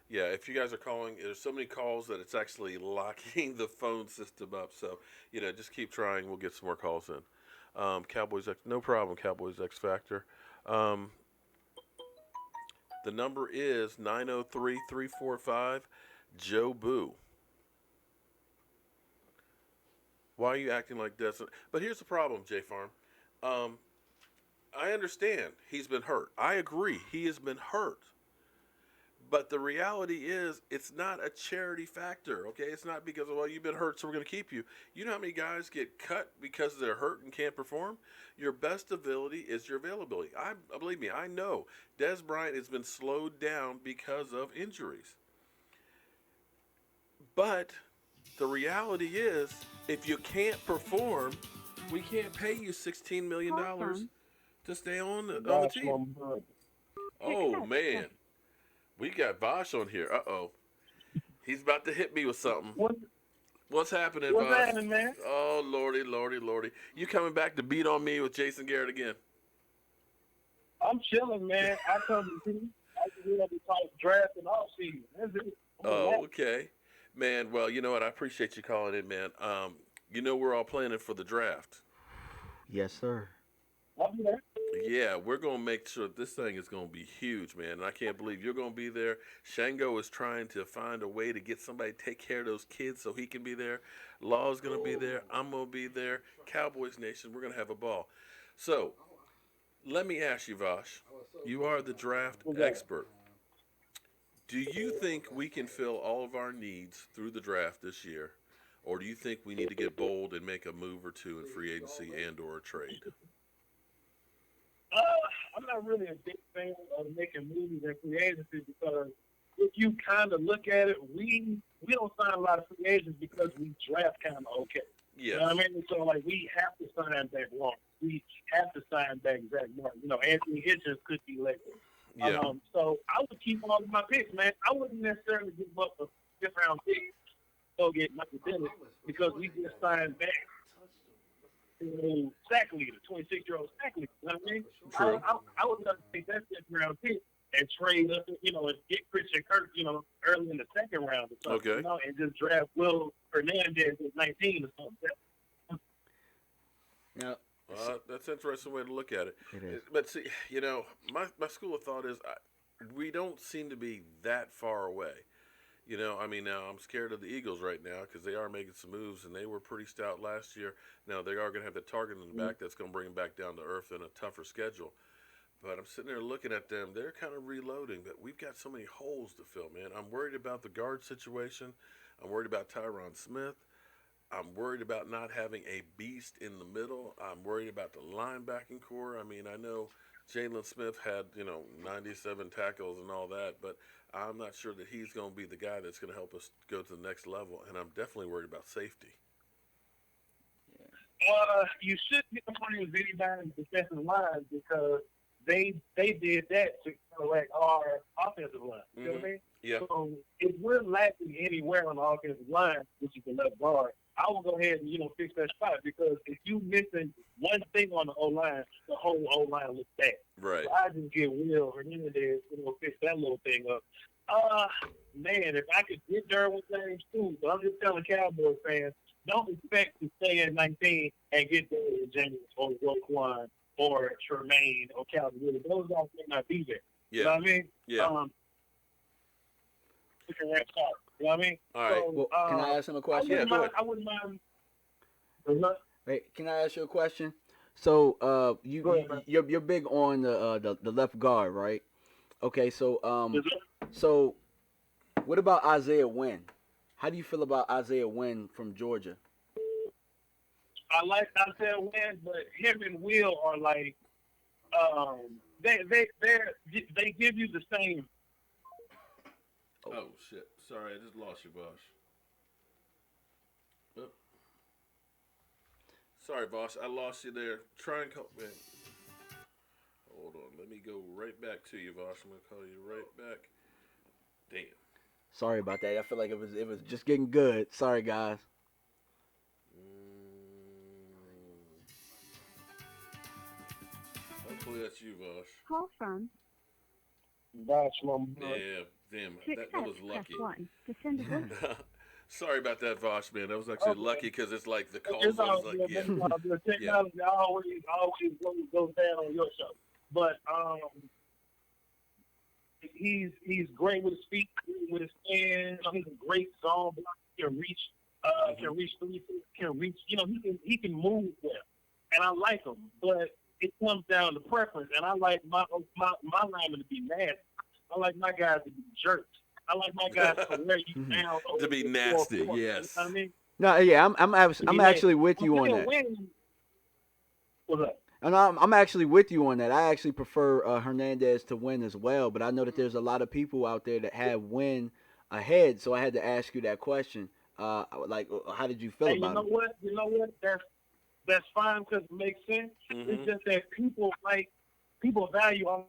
Speaker 1: Yeah, if you guys are calling, there's so many calls that it's actually locking the phone system up. So, just keep trying. We'll get some more calls in. Cowboys X, no problem, Cowboys X Factor. The number is 903-345 Boo. Why are you acting like this? But here's the problem, J Farm. I understand he's been hurt. I agree. He has been hurt. But the reality is, it's not a charity factor, okay? It's not because, well, you've been hurt, so we're going to keep you. You know how many guys get cut because they're hurt and can't perform? Your best ability is your availability. Believe me, I know Dez Bryant has been slowed down because of injuries. But the reality is, if you can't perform, we can't pay you $16 million to stay on the team. Oh, man. We got Vosh on here. Uh-oh. He's about to hit me with something. What's happening, Vosh?
Speaker 8: What's happening, man?
Speaker 1: Oh, Lordy, Lordy, Lordy. You coming back to beat on me with Jason Garrett again?
Speaker 8: I'm chilling, man. I come to see. I can get up and talk draft and off season. That's it.
Speaker 1: Oh, okay. Man, well, you know what? I appreciate you calling in, man. We're all planning for the draft.
Speaker 2: Yes, sir.
Speaker 8: I'll be there.
Speaker 1: Yeah, we're going to make sure this thing is going to be huge, man. And I can't believe you're going to be there. Shango is trying to find a way to get somebody to take care of those kids so he can be there. Law's going to be there. I'm going to be there. Cowboys Nation, we're going to have a ball. So, let me ask you, Vosh. You are the draft expert. Do you think we can fill all of our needs through the draft this year? Or do you think we need to get bold and make a move or two in free agency and or a trade?
Speaker 8: I'm not really a big fan of making movies and free agency because if you kind of look at it, we don't sign a lot of free agents because we draft kind of okay.
Speaker 1: Yes.
Speaker 8: You know what I mean? So, we have to sign back Lawrence. We have to sign back Zach Martin. Anthony Hitchens could be later.
Speaker 1: Yeah.
Speaker 8: So I would keep all of my picks, man. I wouldn't necessarily give up a fifth-round pick to get Michael Dennis because we just signed back sack leader, 26-year-old sack leader. You know what I mean?
Speaker 1: True.
Speaker 8: I would love to take that fifth-round pick and trade up, and get Christian Kirk, early in the second round or something,
Speaker 1: Okay.
Speaker 8: and just draft Will Hernandez at 19 or something.
Speaker 2: Now,
Speaker 1: That's an interesting way to look at it.
Speaker 2: It is.
Speaker 1: But see, my school of thought is we don't seem to be that far away. Now I'm scared of the Eagles right now because they are making some moves, and they were pretty stout last year. Now they are going to have the target in the back that's going to bring them back down to earth in a tougher schedule. But I'm sitting there looking at them. They're kind of reloading, but we've got so many holes to fill, man. I'm worried about the guard situation. I'm worried about Tyron Smith. I'm worried about not having a beast in the middle. I'm worried about the linebacking core. I know Jalen Smith had, 97 tackles and all that, but I'm not sure that he's going to be the guy that's going to help us go to the next level, and I'm definitely worried about safety.
Speaker 8: You shouldn't complain with anybody's defensive line because they did that to correct our offensive line. You know what I mean?
Speaker 1: Yeah.
Speaker 8: So if we're lacking anywhere on the offensive line, which is the left guard, I will go ahead and fix that spot because if you missing one thing on the O line, the whole O line looks bad.
Speaker 1: Right.
Speaker 8: So I just get Will Hernandez fix that little thing up. Man, if I could get Derwin James too, but I'm just telling Cowboys fans, don't expect to stay at 19 and get Derwin James or Roquan or Tremaine or Calvin Ridley. Those guys may not be there.
Speaker 1: Yeah.
Speaker 8: You know what I mean?
Speaker 1: Yeah.
Speaker 8: You know what I mean?
Speaker 1: All right.
Speaker 8: So,
Speaker 2: well, can I ask him a question?
Speaker 1: Yeah, go ahead.
Speaker 8: I wouldn't mind.
Speaker 2: Wait, can I ask you a question? So
Speaker 8: Go
Speaker 2: you
Speaker 8: ahead, man.
Speaker 2: you're big on the left guard, right? Okay, so
Speaker 8: Is it-
Speaker 2: so what about Isaiah Wynn? How do you feel about Isaiah Wynn from Georgia?
Speaker 8: I like Isaiah Wynn, but him and Will are like they give you the same.
Speaker 1: Oh shit! Sorry, I just lost you, Vosh. Oh, sorry, Vosh. I lost you there. Try and call. Man. Hold on. Let me go right back to you, Vosh. I'm gonna call you right back. Damn.
Speaker 2: Sorry about that. I feel like it was just getting good. Sorry, guys.
Speaker 1: Hopefully that's you, Vosh.
Speaker 5: Call from.
Speaker 8: That's Lombardi.
Speaker 1: Yeah, damn.
Speaker 5: To
Speaker 1: That was
Speaker 5: accept, press
Speaker 1: lucky.
Speaker 5: 1. To send a voice.
Speaker 1: Sorry about that, Vosh, man. That was actually
Speaker 8: Okay.
Speaker 1: lucky because it's like the calls.
Speaker 8: It's
Speaker 1: I
Speaker 8: all
Speaker 1: was like,
Speaker 8: good.
Speaker 1: yeah.
Speaker 8: It's all good. Technology always goes down on your show. But he's great with his feet, with his hands. He's a great zone blocker. Can reach, can reach three, can reach. He can move well, and I like him. But it comes down to preference, and I like my linemen to be nasty. I like my guys to be jerks. I like my guys to wear you down.
Speaker 1: To be
Speaker 8: over
Speaker 1: nasty,
Speaker 8: 4-4.
Speaker 1: yes.
Speaker 8: You know what I mean?
Speaker 2: No, yeah, I'm
Speaker 8: Yeah.
Speaker 2: actually with you on
Speaker 8: Isaiah
Speaker 2: that.
Speaker 8: Wynn- What's up?
Speaker 2: And I'm actually with you on that. I actually prefer Hernandez to win as well, but I know that there's a lot of people out there that have win ahead, so I had to ask you that question. How did you feel
Speaker 8: Hey,
Speaker 2: about it?
Speaker 8: You know what? That's fine because it makes sense. It's just that people value on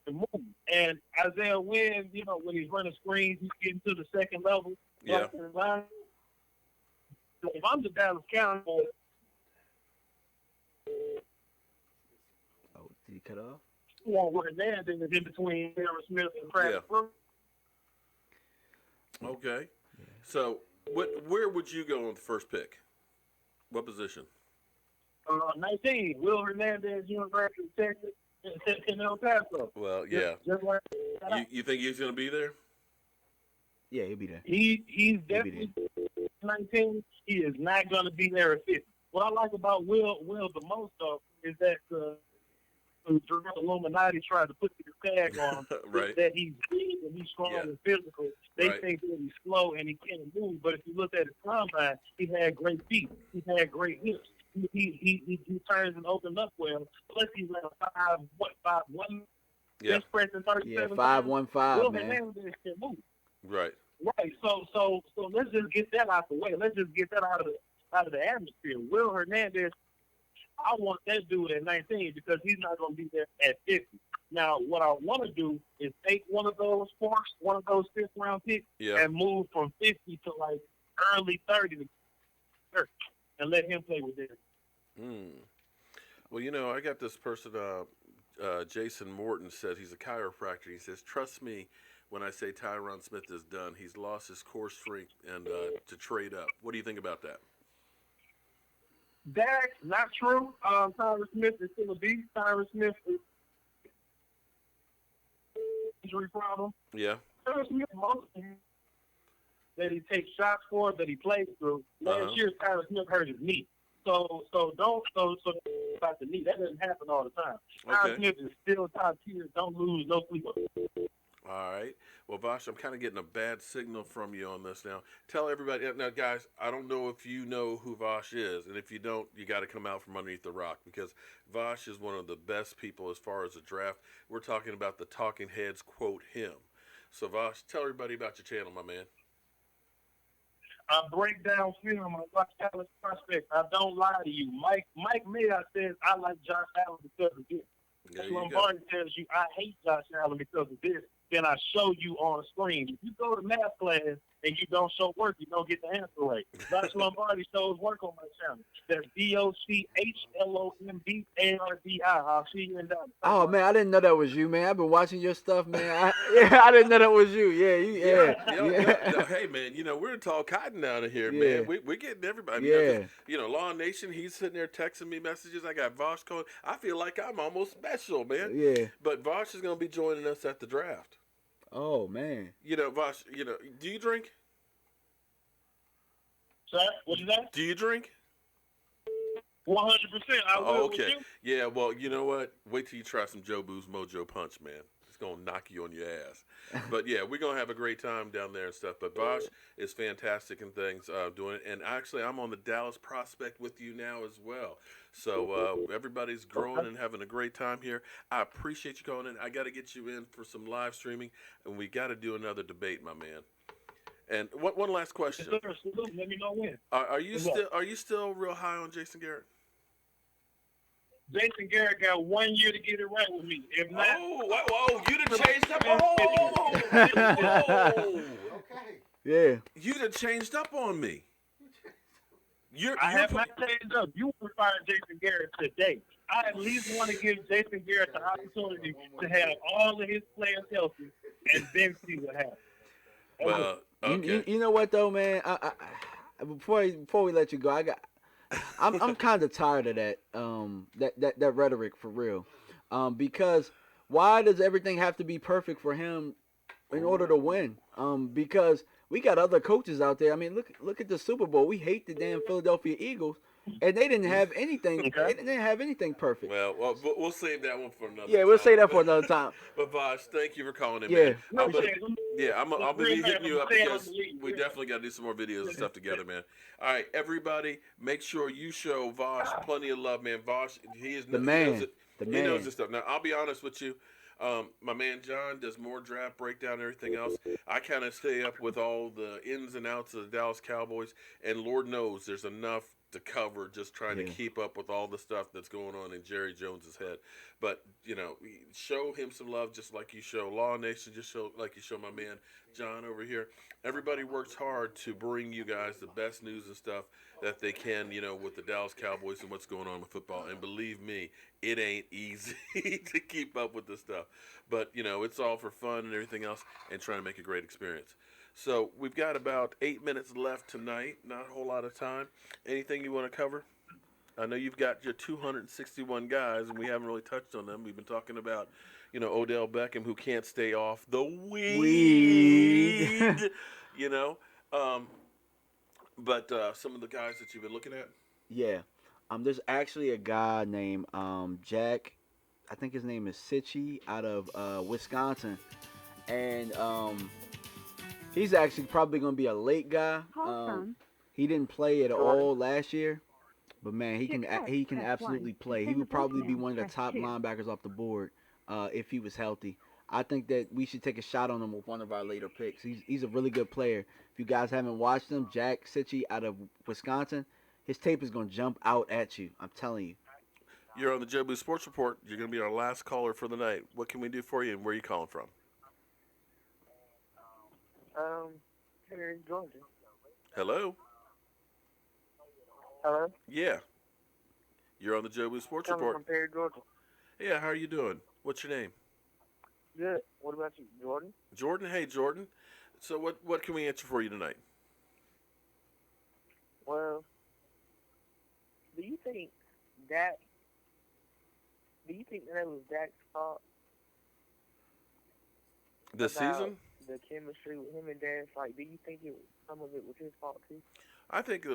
Speaker 8: the move. And Isaiah Wynn, when he's running screens, he's getting to the second level.
Speaker 1: Yeah.
Speaker 8: Like, if I'm the Dallas Cowboys,
Speaker 2: Oh, did he cut off?
Speaker 8: I want Hernandez in between Aaron Smith and Travis Brooks.
Speaker 1: Okay. So, where would you go on the first pick? What position?
Speaker 8: 19, Will Hernandez, University of Texas, in El Paso.
Speaker 1: Well, yeah.
Speaker 8: Just like
Speaker 1: You think he's going to be there?
Speaker 2: Yeah, he'll be there.
Speaker 8: he's
Speaker 2: He'll be
Speaker 8: definitely 19. He is not going to be there at 50. What I like about Will the most, though, is that the Illuminati tried to put the tag on him
Speaker 1: Right.
Speaker 8: that he's big and he's strong
Speaker 1: Yeah.
Speaker 8: and physical. They
Speaker 1: Right.
Speaker 8: think that he's slow and he can't move. But if you look at his combine, he had great feet. He had great hips. He turns and opens up well. Plus he's like 5'1",
Speaker 1: Yeah.
Speaker 8: bench pressing 37
Speaker 2: Yeah,
Speaker 8: pounds.
Speaker 2: 515,
Speaker 8: Will
Speaker 2: man.
Speaker 8: Hernandez can move.
Speaker 1: Right.
Speaker 8: Right. So let's just get that out the way. Let's just get that out of the atmosphere. Will Hernandez, I want that dude at 19 because he's not going to be there at 50. Now, what I want to do is take one of those fifth round picks
Speaker 1: Yeah.
Speaker 8: and move from 50 to like early 30 to 30 and let him play with it.
Speaker 1: Well, I got this person, Jason Morton, said he's a chiropractor. He says, trust me when I say Tyron Smith is done. He's lost his core strength and to trade up. What do you think about that?
Speaker 8: That's not true. Tyron Smith is still a beast. Tyron Smith is injury problem.
Speaker 1: Yeah.
Speaker 8: Tyron Smith, most that he takes shots for, that he plays through. Last year, Tyron Smith hurt his knee. So about the knee. That doesn't happen all the time. Tyron Smith is still top tier. Don't lose no sleep.
Speaker 1: All right. Well, Vosh, I'm kind of getting a bad signal from you on this now. Tell everybody. Now, guys, I don't know if you know who Vosh is. And if you don't, you got to come out from underneath the rock because Vosh is one of the best people as far as the draft. We're talking about the Talking Heads quote him. So, Vosh, tell everybody about your channel, my man.
Speaker 8: I break down film. I watch Dallas prospects. I don't lie to you. Mike Mayock says I like Josh Allen because of this.
Speaker 1: There you
Speaker 8: Lombardi tells you I hate Josh Allen because of this. Then I show you on the screen. If you go to math class and you don't show work, you don't get the answer right. Josh Lombardi shows work on my channel. That's DOCHLOMBARDI. I'll see you in Dallas.
Speaker 2: Oh man, I didn't know that was you, man. I've been watching your stuff, man. I didn't know that was you. Yeah.
Speaker 1: No, hey, man, we're in tall cotton down here,
Speaker 2: Yeah.
Speaker 1: man. We're getting everybody.
Speaker 2: Yeah.
Speaker 1: Law Nation, he's sitting there texting me messages. I got Vosh calling. I feel like I'm almost special, man.
Speaker 2: Yeah.
Speaker 1: But Vosh is going to be joining us at the draft.
Speaker 2: Oh man.
Speaker 1: Vosh, do you drink?
Speaker 8: Sir, what is that?
Speaker 1: Do you drink?
Speaker 8: 100%. I will with
Speaker 1: Okay.
Speaker 8: you.
Speaker 1: Yeah, well, you know what? Wait till you try some Joe Boo's Mojo Punch, man. It's going to knock you on your ass. But, yeah, we're going to have a great time down there and stuff. But Bosch is fantastic and things doing it. And actually, I'm on the Dallas Prospect with you now as well. So everybody's growing and having a great time here. I appreciate you calling in. I got to get you in for some live streaming, and we got to do another debate, my man. And one last question:
Speaker 8: Yes, sir. Salute. Let me know when.
Speaker 1: Are you
Speaker 8: What's up?
Speaker 1: still real high on Jason Garrett?
Speaker 8: Jason Garrett got 1 year to get it right with me. If not,
Speaker 1: Whoa, you done changed up. Whoa.
Speaker 3: Okay.
Speaker 2: Yeah.
Speaker 1: You done changed up on me.
Speaker 8: I have not changed up. You will fire Jason Garrett today. I at least want to give Jason Garrett the opportunity to have all of his players healthy and then see what happens.
Speaker 1: Well, okay.
Speaker 2: You know what though, man? Before we let you go, I'm kind of tired of that rhetoric for real, because why does everything have to be perfect for him in order to win? Because we got other coaches out there. I mean, look at the Super Bowl. We hate the damn Philadelphia Eagles, and they didn't have anything. They didn't have anything perfect.
Speaker 1: Well, we'll save that one for another.
Speaker 2: Yeah, we'll save that for another time.
Speaker 1: But Bosh, thank you for calling in,
Speaker 2: Yeah.
Speaker 1: man. I'll be hitting you up because we definitely got to do some more videos and stuff together, man. All right, everybody, make sure you show Vosh plenty of love, man. Vosh, he knows this stuff. Now, I'll be honest with you. My man John does more draft breakdown and everything else. I kind of stay up with all the ins and outs of the Dallas Cowboys, and Lord knows there's enough to cover just trying to keep up with all the stuff that's going on in Jerry Jones's head. But, show him some love just like you show Law Nation, just show like you show my man John over here. Everybody works hard to bring you guys the best news and stuff that they can, with the Dallas Cowboys and what's going on with football. And believe me, it ain't easy to keep up with this stuff. But, it's all for fun and everything else and trying to make a great experience. So we've got about 8 minutes left tonight, not a whole lot of time. Anything you want to cover? I know you've got your 261 guys, and we haven't really touched on them. We've been talking about, Odell Beckham, who can't stay off the weed. But some of the guys that you've been looking at?
Speaker 2: Yeah. There's actually a guy named Jack, I think his name is Sitchy, out of Wisconsin. And he's actually probably going to be a late guy. He didn't play at all last year. But, man, he can absolutely play. He would probably be one of the top linebackers off the board if he was healthy. I think that we should take a shot on him with one of our later picks. He's a really good player. If you guys haven't watched him, Jack Sitchy out of Wisconsin, his tape is going to jump out at you. I'm telling you.
Speaker 1: You're on the Joe Boo Sports Report. You're going to be our last caller for the night. What can we do for you, and where are you calling from?
Speaker 9: Here in Georgia.
Speaker 1: Hello?
Speaker 9: Hello?
Speaker 1: Yeah. You're on the Joe Boo Sports
Speaker 9: Coming
Speaker 1: Report.
Speaker 9: from Perry, Georgia.
Speaker 1: Yeah, how are you doing? What's your name?
Speaker 9: Good. What about you, Jordan?
Speaker 1: Jordan? Hey, Jordan. So what can we answer for you tonight?
Speaker 9: Well, do you think that was Dak's fault?
Speaker 1: This season?
Speaker 9: The chemistry with him and Dez, do you think some of it was his fault too?
Speaker 1: I think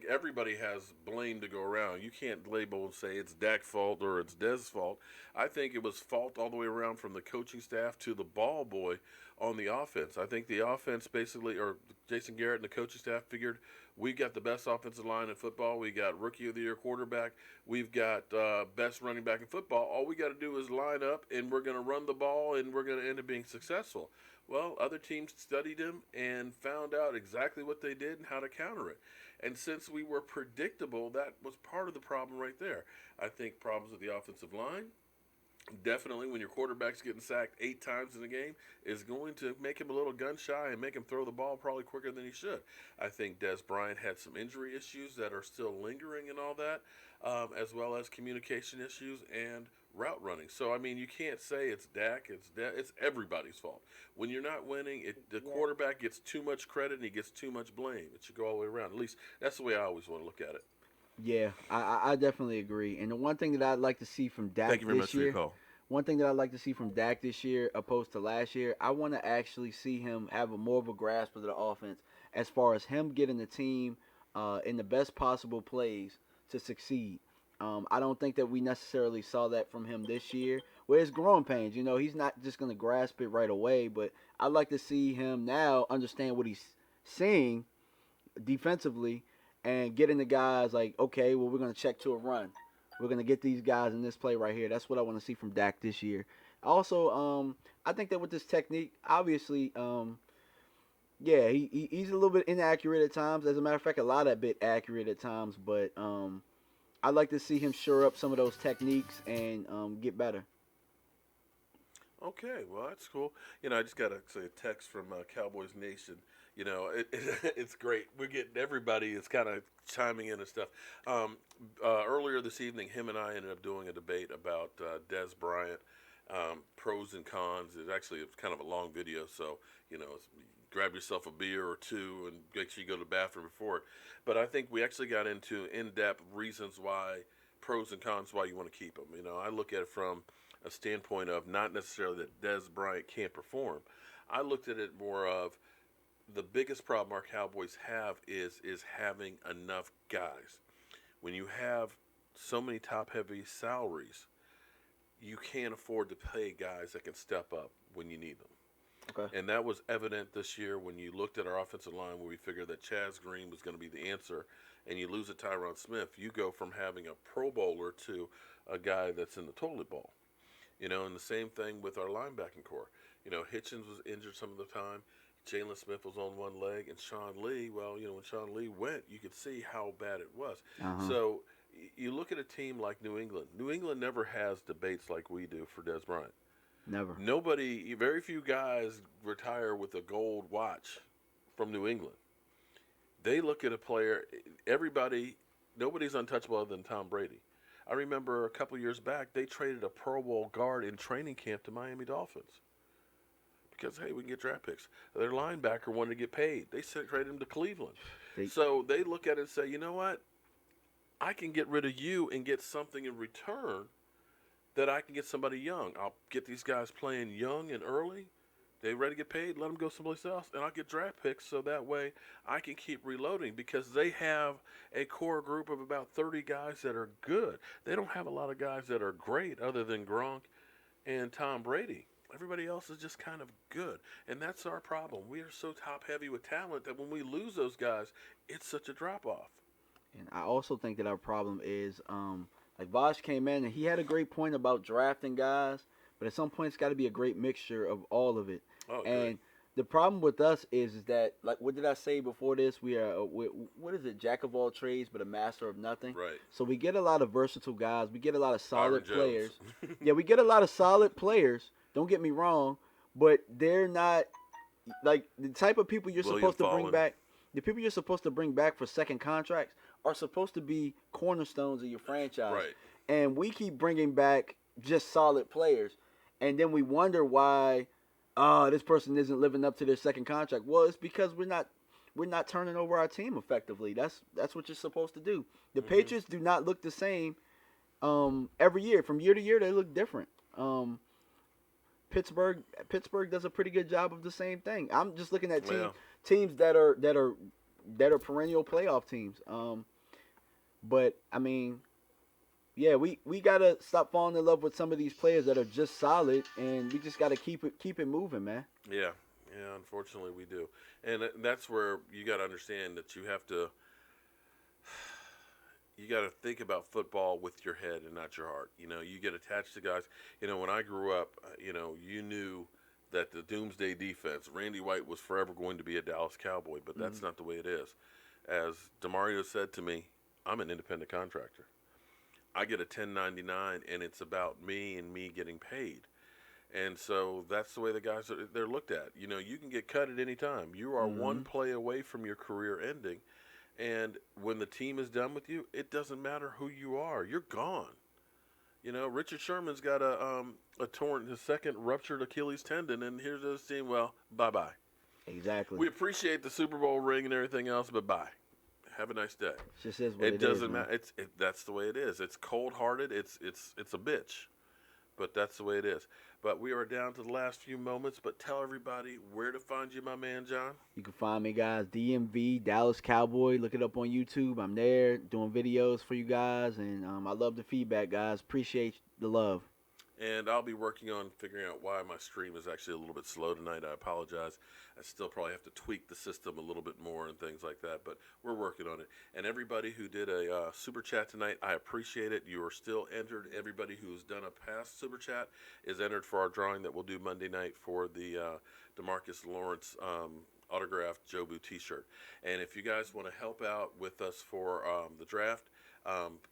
Speaker 1: everybody has blame to go around. You can't label and say it's Dak's fault or it's Dez's fault. I think it was fault all the way around from the coaching staff to the ball boy on the offense. I think the offense basically, or Jason Garrett and the coaching staff figured we've got the best offensive line in football. We got rookie of the year quarterback. We've got best running back in football. All we got to do is line up, and we're going to run the ball, and we're going to end up being successful. Well, other teams studied him and found out exactly what they did and how to counter it. And since we were predictable, that was part of the problem right there. I think problems with the offensive line, definitely when your quarterback's getting sacked 8 times in a game, is going to make him a little gun shy and make him throw the ball probably quicker than he should. I think Dez Bryant had some injury issues that are still lingering and all that, as well as communication issues and route running. So, I mean, you can't say it's Dak, it's everybody's fault. When you're not winning, the quarterback gets too much credit and he gets too much blame. It should go all the way around. At least that's the way I always want to look at it.
Speaker 2: Yeah, I definitely agree. And the one thing that I'd like to see from Dak
Speaker 1: Thank you very
Speaker 2: this
Speaker 1: much for
Speaker 2: year,
Speaker 1: your call.
Speaker 2: one thing that I'd like to see from Dak this year opposed to last year, I want to actually see him have more of a grasp of the offense as far as him getting the team in the best possible plays to succeed. I don't think that we necessarily saw that from him this year. Where it's growing pains, he's not just gonna grasp it right away. But I'd like to see him now understand what he's seeing defensively and getting the guys like, okay, well, we're gonna check to a run. We're gonna get these guys in this play right here. That's what I want to see from Dak this year. Also, I think that with this technique, obviously, yeah, he's a little bit inaccurate at times. As a matter of fact, a lot of bit accurate at times. But I'd like to see him shore up some of those techniques and get better.
Speaker 1: Okay, well, that's cool. I just got a text from Cowboys Nation. It's great. We're getting everybody is kind of chiming in and stuff. Earlier this evening, him and I ended up doing a debate about Dez Bryant, pros and cons. It's kind of a long video, so grab yourself a beer or two and make sure you go to the bathroom before it. But I think we actually got into in-depth reasons why, pros and cons, why you want to keep him. I look at it from a standpoint of not necessarily that Dez Bryant can't perform. I looked at it more of the biggest problem our Cowboys have is having enough guys. When you have so many top-heavy salaries, you can't afford to pay guys that can step up when you need them.
Speaker 2: Okay.
Speaker 1: And that was evident this year when you looked at our offensive line where we figured that Chaz Green was going to be the answer, and you lose a Tyron Smith. You go from having a Pro Bowler to a guy that's in the toilet bowl. And the same thing with our linebacking core. Hitchens was injured some of the time. Jalen Smith was on one leg, and Sean Lee, when Sean Lee went, you could see how bad it was.
Speaker 2: Uh-huh.
Speaker 1: So you look at a team like New England. New England never has debates like we do for Dez Bryant.
Speaker 2: Never.
Speaker 1: Very few guys retire with a gold watch from New England. They look at a player, nobody's untouchable other than Tom Brady. I remember a couple years back, they traded a Pro Bowl guard in training camp to Miami Dolphins. Because, hey, we can get draft picks. Their linebacker wanted to get paid. They traded him to Cleveland. So they look at it and say, you know what? I can get rid of you and get something in return that I can get somebody young. I'll get these guys playing young and early. They ready to get paid, let them go someplace else, and I'll get draft picks so that way I can keep reloading because they have a core group of about 30 guys that are good. They don't have a lot of guys that are great other than Gronk and Tom Brady. Everybody else is just kind of good, and that's our problem. We are so top-heavy with talent that when we lose those guys, it's such a drop-off.
Speaker 2: And I also think that our problem is, like Vosh came in and he had a great point about drafting guys, but at some point it's got to be a great mixture of all of it.
Speaker 1: Oh,
Speaker 2: and the problem with us is that, like, what did I say before this? We are, what is it, jack of all trades, but a master of nothing.
Speaker 1: Right.
Speaker 2: So we get a lot of versatile guys. We get a lot of solid
Speaker 1: Byron
Speaker 2: players.
Speaker 1: Jones.
Speaker 2: Yeah, we get a lot of solid players. Don't get me wrong, but they're not like the type of people you're
Speaker 1: William
Speaker 2: supposed to bring
Speaker 1: Fallen.
Speaker 2: back. The people you're supposed to bring back for second contracts are supposed to be cornerstones of your franchise.
Speaker 1: Right.
Speaker 2: And we keep bringing back just solid players, and then we wonder why this person isn't living up to their second contract. Well, it's because we're not turning over our team effectively. That's what you're supposed to do. The Patriots do not look the same every year. From year to year, they look different. Pittsburgh does a pretty good job of the same thing. I'm just looking at teams that are perennial playoff teams. But I mean, yeah, we gotta stop falling in love with some of these players that are just solid, and we just gotta keep it moving, man.
Speaker 1: Yeah, unfortunately we do. And that's where you got to understand that you got to think about football with your head and not your heart. You get attached to guys. When I grew up, you knew that the doomsday defense, Randy White was forever going to be a Dallas Cowboy, but that's not the way it is. As DeMario said to me, I'm an independent contractor. I get a 1099, and it's about me and me getting paid. And so that's the way the guys they're looked at. You can get cut at any time. You are one play away from your career ending. And when the team is done with you, it doesn't matter who you are. You're gone. Richard Sherman's got his second ruptured Achilles tendon, and here's his team. Well, bye-bye.
Speaker 2: Exactly.
Speaker 1: We appreciate the Super Bowl ring and everything else, but bye. Have a nice day.
Speaker 2: It just is what
Speaker 1: It doesn't
Speaker 2: man.
Speaker 1: matter. That's the way it is. It's cold-hearted. It's a bitch. but that's the way it is. But we are down to the last few moments. But tell everybody where to find you, my man, John.
Speaker 2: You can find me, guys, DMV, Dallas Cowboy. Look it up on YouTube. I'm there doing videos for you guys, and I love the feedback, guys. Appreciate the love.
Speaker 1: And I'll be working on figuring out why my stream is actually a little bit slow tonight. I apologize. I still probably have to tweak the system a little bit more and things like that, but we're working on it. And everybody who did a super chat tonight, I appreciate it. You are still entered. Everybody who's done a past super chat is entered for our drawing that we'll do Monday night for the DeMarcus Lawrence autographed Jobu t-shirt. And if you guys want to help out with us for the draft,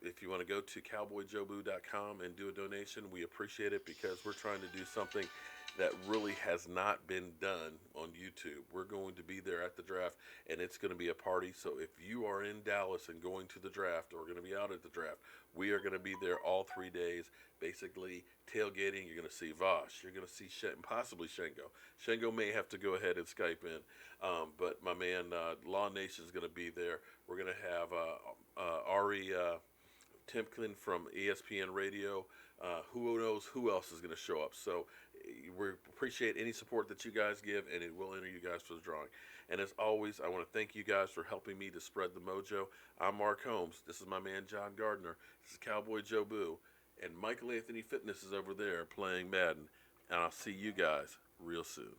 Speaker 1: if you want to go to cowboyjobu.com and do a donation, we appreciate it because we're trying to do something that really has not been done on YouTube. We're going to be there at the draft, and it's going to be a party. So if you are in Dallas and going to the draft or going to be out at the draft, we are going to be there all 3 days, basically tailgating. You're going to see Vosh. You're going to see possibly Shengo. Shengo may have to go ahead and Skype in, but my man Law Nation is going to be there. We're going to have Ari Timken from ESPN Radio. Who knows who else is going to show up? So we appreciate any support that you guys give, and it will enter you guys for the drawing. And as always, I want to thank you guys for helping me to spread the mojo. I'm Mark Holmes. This is my man John Gardner. This is Cowboy Joe Boo. And Michael Anthony Fitness is over there playing Madden. And I'll see you guys real soon.